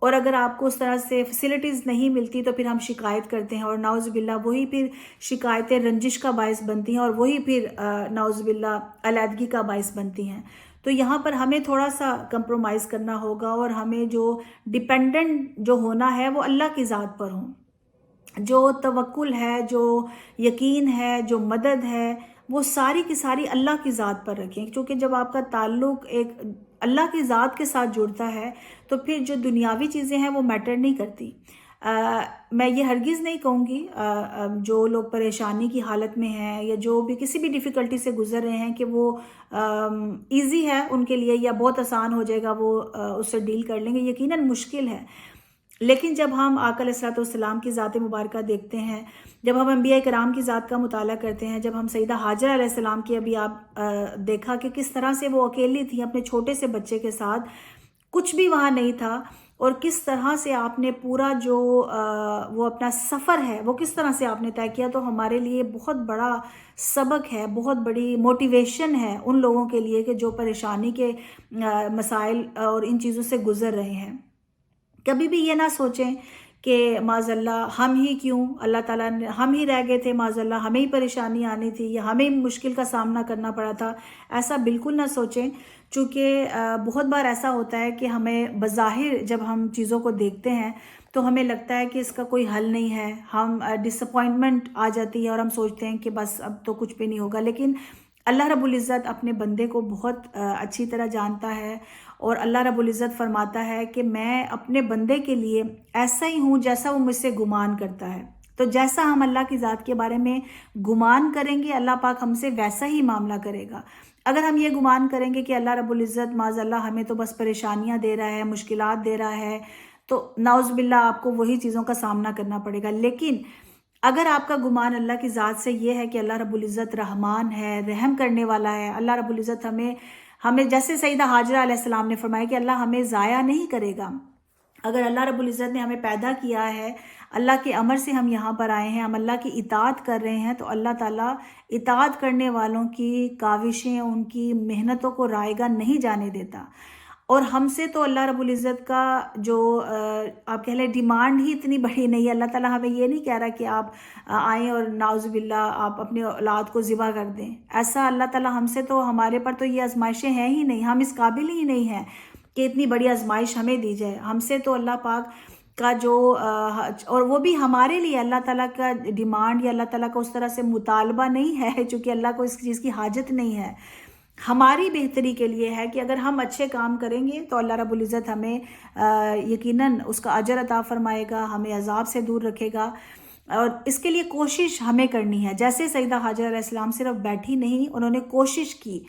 اور اگر آپ کو اس طرح سے فیسلٹیز نہیں ملتی تو پھر ہم شکایت کرتے ہیں، اور نعوذ باللہ وہی پھر شکایتیں رنجش کا باعث بنتی ہیں، اور وہی پھر نعوذ باللہ علیحدگی کا باعث بنتی ہیں. تو یہاں پر ہمیں تھوڑا سا کمپرومائز کرنا ہوگا، اور ہمیں جو ڈیپینڈنٹ جو ہونا ہے وہ اللہ کی ذات پر ہوں. جو توکل ہے، جو یقین ہے، جو مدد ہے، وہ ساری کی ساری اللہ کی ذات پر رکھیں، کیونکہ جب آپ کا تعلق ایک اللہ کی ذات کے ساتھ جڑتا ہے تو پھر جو دنیاوی چیزیں ہیں وہ میٹر نہیں کرتی. میں یہ ہرگز نہیں کہوں گی جو لوگ پریشانی کی حالت میں ہیں یا جو بھی کسی بھی ڈیفیکلٹی سے گزر رہے ہیں کہ وہ ایزی ہے ان کے لیے یا بہت آسان ہو جائے گا، وہ اس سے ڈیل کر لیں گے. یقیناً مشکل ہے، لیکن جب ہم آقا علیہ الصلوۃ والسلام کی ذات مبارکہ دیکھتے ہیں، جب ہم انبیاء کرام کی ذات کا مطالعہ کرتے ہیں، جب ہم سیدہ ہاجرہ علیہ السلام کی ابھی آپ دیکھا کہ کس طرح سے وہ اکیلی تھی اپنے چھوٹے سے بچے کے ساتھ، کچھ بھی وہاں نہیں تھا، اور کس طرح سے آپ نے پورا جو وہ اپنا سفر ہے وہ کس طرح سے آپ نے طے کیا، تو ہمارے لیے بہت بڑا سبق ہے، بہت بڑی موٹیویشن ہے ان لوگوں کے لیے کہ جو پریشانی کے مسائل اور ان چیزوں سے گزر رہے ہیں. کبھی بھی یہ نہ سوچیں کہ معاذ اللہ ہم ہی کیوں، اللہ تعالیٰ نے ہم ہی رہ گئے تھے، معاذ اللہ ہمیں ہی پریشانی آنی تھی یا ہمیں مشکل کا سامنا کرنا پڑا تھا. ایسا بالکل نہ سوچیں، چونکہ بہت بار ایسا ہوتا ہے کہ ہمیں بظاہر جب ہم چیزوں کو دیکھتے ہیں تو ہمیں لگتا ہے کہ اس کا کوئی حل نہیں ہے، ہم ڈس اپوائنٹمنٹ آ جاتی ہے اور ہم سوچتے ہیں کہ بس اب تو کچھ بھی نہیں ہوگا. لیکن اللہ رب العزت اپنے بندے کو بہت اچھی طرح جانتا ہے، اور اللہ رب العزت فرماتا ہے کہ میں اپنے بندے کے لیے ایسا ہی ہوں جیسا وہ مجھ سے گمان کرتا ہے. تو جیسا ہم اللہ کی ذات کے بارے میں گمان کریں گے، اللہ پاک ہم سے ویسا ہی معاملہ کرے گا. اگر ہم یہ گمان کریں گے کہ اللہ رب العزت معاذ اللہ ہمیں تو بس پریشانیاں دے رہا ہے، مشکلات دے رہا ہے، تو نعوذ باللہ آپ کو وہی چیزوں کا سامنا کرنا پڑے گا. لیکن اگر آپ کا گمان اللہ کی ذات سے یہ ہے کہ اللہ رب العزت رحمان ہے، رحم کرنے والا ہے، اللہ رب العزت ہمیں جیسے سیدہ ہاجرہ علیہ السلام نے فرمایا کہ اللہ ہمیں ضائع نہیں کرے گا. اگر اللہ رب العزت نے ہمیں پیدا کیا ہے، اللہ کے امر سے ہم یہاں پر آئے ہیں، ہم اللہ کی اطاعت کر رہے ہیں، تو اللہ تعالیٰ اطاعت کرنے والوں کی کاوشیں، ان کی محنتوں کو رائے گاہ نہیں جانے دیتا. اور ہم سے تو اللہ رب العزت کا جو آپ کہہ لیں ڈیمانڈ ہی اتنی بڑی نہیں ہے. اللہ تعالیٰ ہمیں یہ نہیں کہہ رہا کہ آپ آئیں اور نعوذ باللہ آپ اپنی اولاد کو ذبح کر دیں. ایسا اللہ تعالیٰ ہم سے تو، ہمارے پر تو یہ آزمائشیں ہیں ہی نہیں، ہم اس قابل ہی نہیں ہیں کہ اتنی بڑی آزمائش ہمیں دی جائے. ہم سے تو اللہ پاک کا جو اور وہ بھی ہمارے لیے اللہ تعالیٰ کا ڈیمانڈ یا اللہ تعالیٰ کا اس طرح سے مطالبہ نہیں ہے، چونکہ اللہ کو اس چیز کی حاجت نہیں ہے. ہماری بہتری کے لیے ہے کہ اگر ہم اچھے کام کریں گے تو اللہ رب العزت ہمیں یقیناً اس کا اجر عطا فرمائے گا، ہمیں عذاب سے دور رکھے گا. اور اس کے لیے کوشش ہمیں کرنی ہے. جیسے سیدہ ہاجرہ علیہ السلام صرف بیٹھی نہیں، انہوں نے کوشش کی.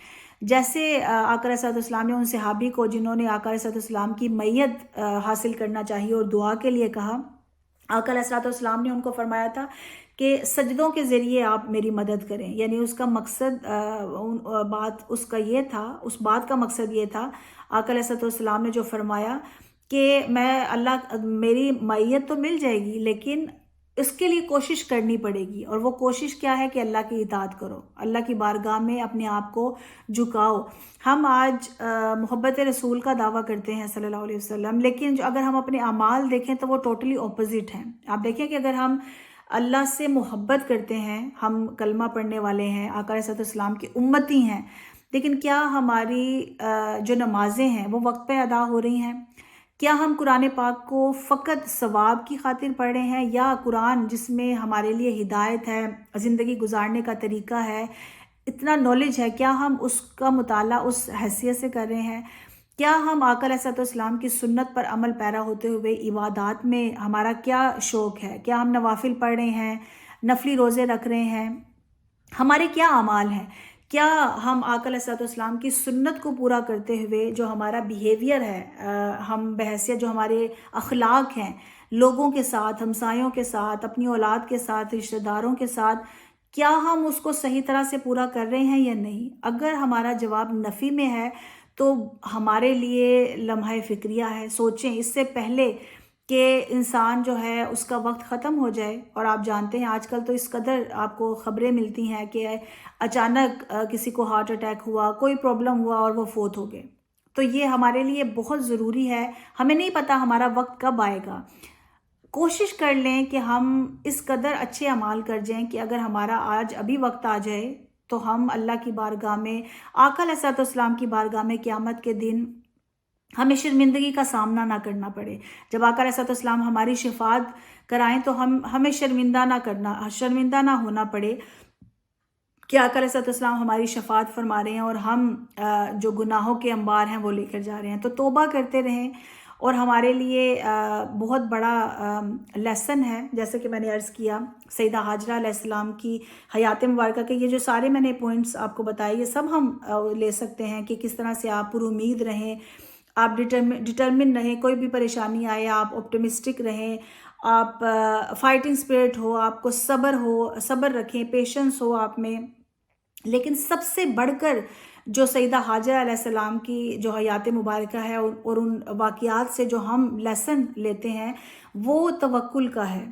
جیسے آقا علیہ السلام نے ان صحابی کو جنہوں نے آقا علیہ السلام کی میت حاصل کرنا چاہیے اور دعا کے لیے کہا، آقا علیہ السلام نے ان کو فرمایا تھا کہ سجدوں کے ذریعے آپ میری مدد کریں. یعنی اس کا مقصد اس بات کا مقصد یہ تھا، آقا علیہ السلام نے جو فرمایا کہ میری میت تو مل جائے گی لیکن اس کے لیے کوشش کرنی پڑے گی. اور وہ کوشش کیا ہے کہ اللہ کی اطاعت کرو، اللہ کی بارگاہ میں اپنے آپ کو جھکاؤ. ہم آج محبت رسول کا دعویٰ کرتے ہیں صلی اللہ علیہ وسلم، لیکن اگر ہم اپنے اعمال دیکھیں تو وہ ٹوٹلی اپوزٹ ہیں. آپ دیکھیں کہ اگر ہم اللہ سے محبت کرتے ہیں، ہم کلمہ پڑھنے والے ہیں، آقا علیہ السلام کی امتی ہیں، لیکن کیا ہماری جو نمازیں ہیں وہ وقت پہ ادا ہو رہی ہیں؟ کیا ہم قرآن پاک کو فقط ثواب کی خاطر پڑھ رہے ہیں، یا قرآن جس میں ہمارے لیے ہدایت ہے، زندگی گزارنے کا طریقہ ہے، اتنا نالج ہے، کیا ہم اس کا مطالعہ اس حیثیت سے کر رہے ہیں؟ کیا ہم آقا علیہ السلام کی سنت پر عمل پیرا ہوتے ہوئے عبادات میں ہمارا کیا شوق ہے؟ کیا ہم نوافل پڑھ رہے ہیں، نفلی روزے رکھ رہے ہیں؟ ہمارے کیا اعمال ہیں؟ کیا ہم آقا علیہ السلام کی سنت کو پورا کرتے ہوئے جو ہمارا بیہیویئر ہے، ہم بحیثیت جو ہمارے اخلاق ہیں لوگوں کے ساتھ، ہمسایوں کے ساتھ، اپنی اولاد کے ساتھ، رشتہ داروں کے ساتھ، کیا ہم اس کو صحیح طرح سے پورا کر رہے ہیں یا نہیں؟ اگر ہمارا جواب نفی میں ہے تو ہمارے لیے لمحہ فکریہ ہے. سوچیں اس سے پہلے کہ انسان جو ہے اس کا وقت ختم ہو جائے. اور آپ جانتے ہیں آج کل تو اس قدر آپ کو خبریں ملتی ہیں کہ اچانک کسی کو ہارٹ اٹیک ہوا, کوئی پرابلم ہوا اور وہ فوت ہو گئے. تو یہ ہمارے لیے بہت ضروری ہے. ہمیں نہیں پتہ ہمارا وقت کب آئے گا. کوشش کر لیں کہ ہم اس قدر اچھے اعمال کر جائیں کہ اگر ہمارا آج ابھی وقت آ جائے تو ہم اللہ کی بارگاہ میں, آقا علیہ الصلوۃ والسلام کی بارگاہ میں قیامت کے دن ہمیں شرمندگی کا سامنا نہ کرنا پڑے. جب آقا علیہ الصلوۃ والسلام ہماری شفاعت کرائیں تو ہمیں شرمندہ نہ ہونا پڑے کہ آقا علیہ الصلوۃ والسلام ہماری شفاعت فرما رہے ہیں اور ہم جو گناہوں کے انبار ہیں وہ لے کر جا رہے ہیں. تو توبہ کرتے رہیں. اور ہمارے لیے بہت بڑا لیسن ہے, جیسے کہ میں نے عرض کیا سیدہ ہاجرہ علیہ السلام کی حیات مبارکہ کے یہ جو سارے میں نے پوائنٹس آپ کو بتائے, یہ سب ہم لے سکتے ہیں کہ کس طرح سے آپ پر امید رہیں, آپ ڈٹرمن رہیں, کوئی بھی پریشانی آئے آپ آپٹمسٹک رہیں, آپ فائٹنگ اسپرٹ ہو, آپ کو صبر رکھیں, پیشنس ہو آپ میں. لیکن سب سے بڑھ کر جو سیدہ ہاجرہ علیہ السلام کی جو حیات مبارکہ ہے اور ان واقعات سے جو ہم لیسن لیتے ہیں وہ توکل کا ہے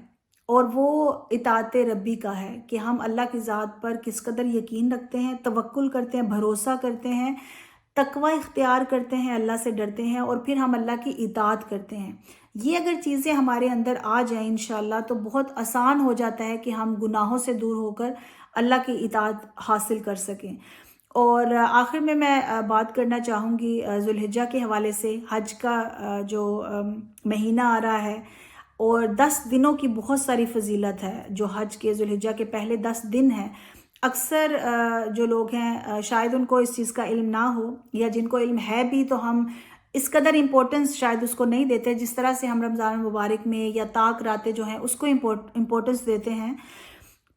اور وہ اطاعت ربی کا ہے کہ ہم اللہ کی ذات پر کس قدر یقین رکھتے ہیں, توکل کرتے ہیں, بھروسہ کرتے ہیں, تقوی اختیار کرتے ہیں, اللہ سے ڈرتے ہیں اور پھر ہم اللہ کی اطاعت کرتے ہیں. یہ اگر چیزیں ہمارے اندر آ جائیں انشاءاللہ تو بہت آسان ہو جاتا ہے کہ ہم گناہوں سے دور ہو کر اللہ کی اطاعت حاصل کر سکیں. اور آخر میں بات کرنا چاہوں گی ذو الحجہ کے حوالے سے. حج کا جو مہینہ آ رہا ہے اور 10 دنوں کی بہت ساری فضیلت ہے جو حج کے ذو الحجہ کے پہلے 10 دن ہیں. اکثر جو لوگ ہیں شاید ان کو اس چیز کا علم نہ ہو, یا جن کو علم ہے بھی تو ہم اس قدر امپورٹنس شاید اس کو نہیں دیتے جس طرح سے ہم رمضان المبارک میں یا طاق راتیں جو ہیں اس کو امپورٹنس دیتے ہیں.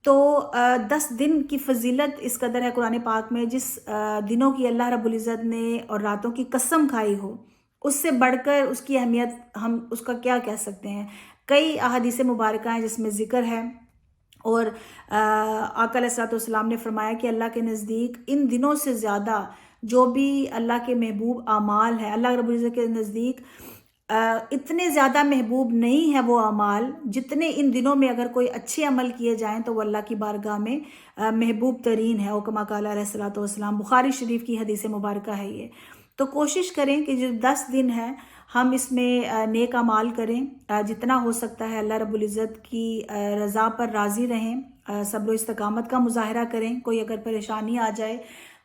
تو 10 دن کی فضیلت اس قدر ہے قرآن پاک میں, جس دنوں کی اللہ رب العزت نے اور راتوں کی قسم کھائی ہو, اس سے بڑھ کر اس کی اہمیت ہم اس کا کیا کہہ سکتے ہیں. کئی احادیث مبارکہ ہیں جس میں ذکر ہے, اور آقا علیہ الصلوۃ والسلام نے فرمایا کہ اللہ کے نزدیک ان دنوں سے زیادہ جو بھی اللہ کے محبوب اعمال ہیں, اللہ رب العزت کے نزدیک اتنے زیادہ محبوب نہیں ہے وہ اعمال جتنے ان دنوں میں اگر کوئی اچھے عمل کیے جائیں تو وہ اللہ کی بارگاہ میں محبوب ترین ہے. کما قال علیہ الصلوۃ والسلام, بخاری شریف کی حدیث مبارکہ ہے یہ. تو کوشش کریں کہ جو 10 دن ہیں ہم اس میں نیک اعمال کریں, جتنا ہو سکتا ہے اللہ رب العزت کی رضا پر راضی رہیں, صبر و استقامت کا مظاہرہ کریں. کوئی اگر پریشانی آ جائے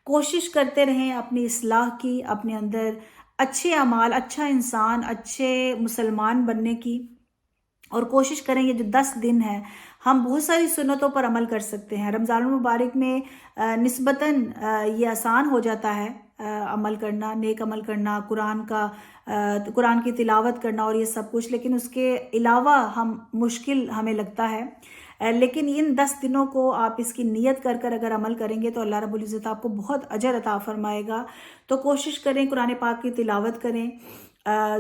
کوشش کرتے رہیں اپنی اصلاح کی, اپنے اندر اچھے اعمال, اچھا انسان, اچھے مسلمان بننے کی, اور کوشش کریں یہ جو 10 دن ہیں ہم بہت ساری سنتوں پر عمل کر سکتے ہیں. رمضان المبارک میں نسبتاً یہ آسان ہو جاتا ہے عمل کرنا, نیک عمل کرنا, قرآن کی تلاوت کرنا اور یہ سب کچھ, لیکن اس کے علاوہ مشکل ہمیں لگتا ہے. لیکن ان 10 دنوں کو آپ اس کی نیت کر اگر عمل کریں گے تو اللہ رب العزت آپ کو بہت اجر عطا فرمائے گا. تو کوشش کریں قرآن پاک کی تلاوت کریں,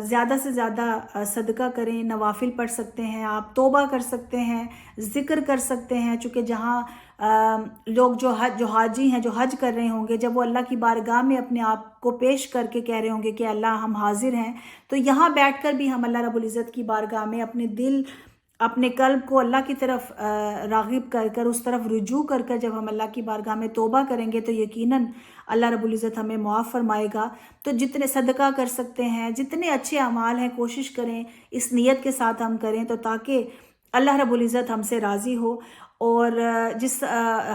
زیادہ سے زیادہ صدقہ کریں, نوافل پڑھ سکتے ہیں آپ, توبہ کر سکتے ہیں, ذکر کر سکتے ہیں. چونکہ جہاں لوگ جو حاجی ہیں جو حج کر رہے ہوں گے, جب وہ اللہ کی بارگاہ میں اپنے آپ کو پیش کر کے کہہ رہے ہوں گے کہ اللہ ہم حاضر ہیں, تو یہاں بیٹھ کر بھی ہم اللہ رب العزت کی بارگاہ میں اپنے دل, اپنے قلب کو اللہ کی طرف راغب کر اس طرف رجوع کر جب ہم اللہ کی بارگاہ میں توبہ کریں گے تو یقیناً اللہ رب العزت ہمیں معاف فرمائے گا. تو جتنے صدقہ کر سکتے ہیں, جتنے اچھے اعمال ہیں, کوشش کریں اس نیت کے ساتھ ہم کریں تو تاکہ اللہ رب العزت ہم سے راضی ہو. اور جس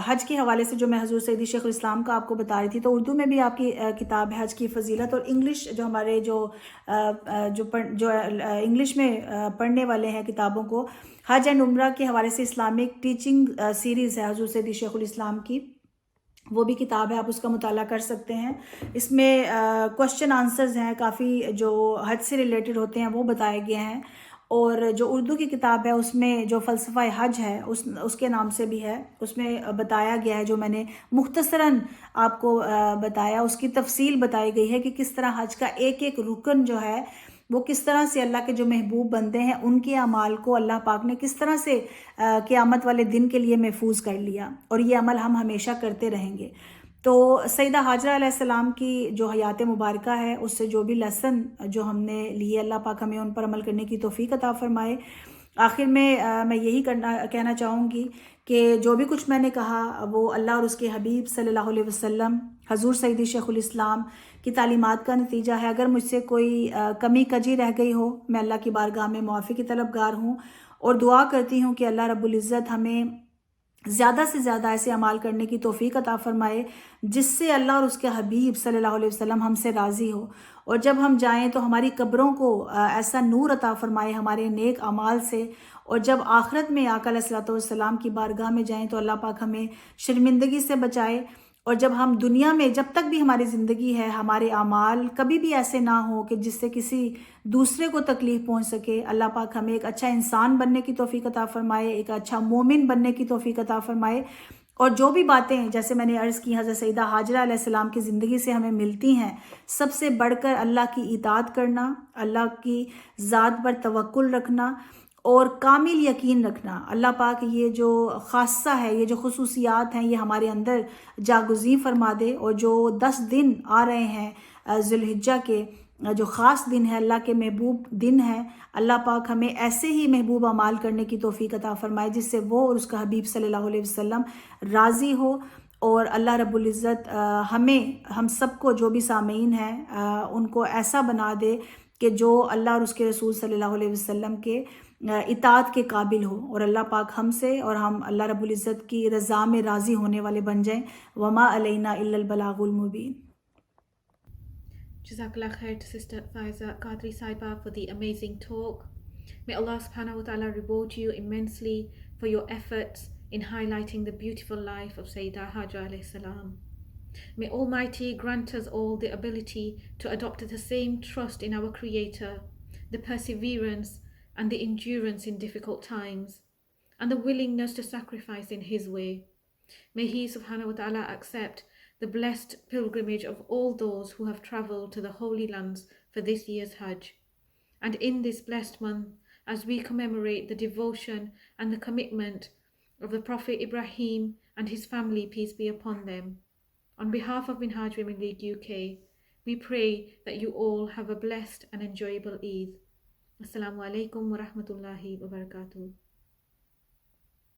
حج کے حوالے سے جو میں حضور سیدی شیخ الاسلام کا آپ کو بتا رہی تھی, تو اردو میں بھی آپ کی کتاب ہے حج کی فضیلت, اور انگلش جو ہمارے جو انگلش میں پڑھنے والے ہیں کتابوں کو, حج اینڈ عمرہ کے حوالے سے اسلامک ٹیچنگ سیریز ہے حضور سیدی شیخ الاسلام کی, وہ بھی کتاب ہے, آپ اس کا مطالعہ کر سکتے ہیں. اس میں کوشچن آنسرز ہیں کافی جو حج سے ریلیٹڈ ہوتے ہیں وہ بتائے گئے ہیں. اور جو اردو کی کتاب ہے اس میں جو فلسفہ حج ہے اس کے نام سے بھی ہے, اس میں بتایا گیا ہے, جو میں نے مختصراً آپ کو بتایا, اس کی تفصیل بتائی گئی ہے کہ کس طرح حج کا ایک ایک رکن جو ہے وہ کس طرح سے اللہ کے جو محبوب بندے ہیں ان کے اعمال کو اللہ پاک نے کس طرح سے قیامت والے دن کے لیے محفوظ کر لیا, اور یہ عمل ہم ہمیشہ کرتے رہیں گے. تو سیدہ حاجرہ علیہ السلام کی جو حیات مبارکہ ہے اس سے جو بھی لیسن جو ہم نے لیے اللہ پاک ہمیں ان پر عمل کرنے کی توفیق عطا فرمائے۔ آخر میں یہی کہنا چاہوں گی کہ جو بھی کچھ میں نے کہا وہ اللہ اور اس کے حبیب صلی اللہ علیہ وسلم حضور سیدی شیخ الاسلام کی تعلیمات کا نتیجہ ہے۔ اگر مجھ سے کوئی کمی کجی رہ گئی ہو میں اللہ کی بارگاہ میں معافی کی طلبگار ہوں، اور دعا کرتی ہوں کہ اللہ رب العزت ہمیں زیادہ سے زیادہ ایسے اعمال کرنے کی توفیق عطا فرمائے جس سے اللہ اور اس کے حبیب صلی اللہ علیہ وسلم ہم سے راضی ہو، اور جب ہم جائیں تو ہماری قبروں کو ایسا نور عطا فرمائے ہمارے نیک اعمال سے، اور جب آخرت میں آقا علیہ الصلوۃ والسلام کی بارگاہ میں جائیں تو اللہ پاک ہمیں شرمندگی سے بچائے، اور جب ہم دنیا میں جب تک بھی ہماری زندگی ہے ہمارے اعمال کبھی بھی ایسے نہ ہوں کہ جس سے کسی دوسرے کو تکلیف پہنچ سکے۔ اللہ پاک ہمیں ایک اچھا انسان بننے کی توفیق عطا فرمائے، ایک اچھا مومن بننے کی توفیق عطا فرمائے، اور جو بھی باتیں جیسے میں نے عرض کی حضرت سیدہ حاجرہ علیہ السلام کی زندگی سے ہمیں ملتی ہیں، سب سے بڑھ کر اللہ کی اطاعت کرنا، اللہ کی ذات پر توکل رکھنا اور کامل یقین رکھنا۔ اللہ پاک یہ جو خاصہ ہے، یہ جو خصوصیات ہیں، یہ ہمارے اندر جاگزیں فرما دے، اور جو 10 دن آ رہے ہیں ذی الحجہ کے، جو خاص دن ہے، اللہ کے محبوب دن ہے، اللہ پاک ہمیں ایسے ہی محبوب اعمال کرنے کی توفیق عطا فرمائے جس سے وہ اور اس کا حبیب صلی اللہ علیہ وسلم راضی ہو، اور اللہ رب العزت ہم سب کو جو بھی سامعین ہیں ان کو ایسا بنا دے کہ جو اللہ اور اس کے رسول صلی اللہ علیہ وسلم کے اطاعت کے قابل ہو، اور اللہ پاک ہم سے اور ہم اللہ رب العزت کی رضا میں راضی ہونے والے بن جائیں۔ وما علینا الا البلاغ المبین۔ Jazakallah khair to Sister Faiza Qadri Saiba for the amazing talk. May Allah subhanahu wa ta'ala reward you immensely for your efforts in highlighting the beautiful life of Sayyidah Hajra alayhi salam. May Almighty grant us all the ability to adopt the same trust in our Creator, the perseverance and the endurance in difficult times, and the willingness to sacrifice in His way. May He subhanahu wa ta'ala accept the blessed pilgrimage of all those who have travelled to the Holy Lands for this year's Hajj. And in this blessed month, as we commemorate the devotion and the commitment of the Prophet Ibrahim and his family, peace be upon them, on behalf of Minhaj Women League UK, we pray that you all have a blessed and enjoyable Eid. Assalamu alaikum wa rahmatullahi wa barakatuh.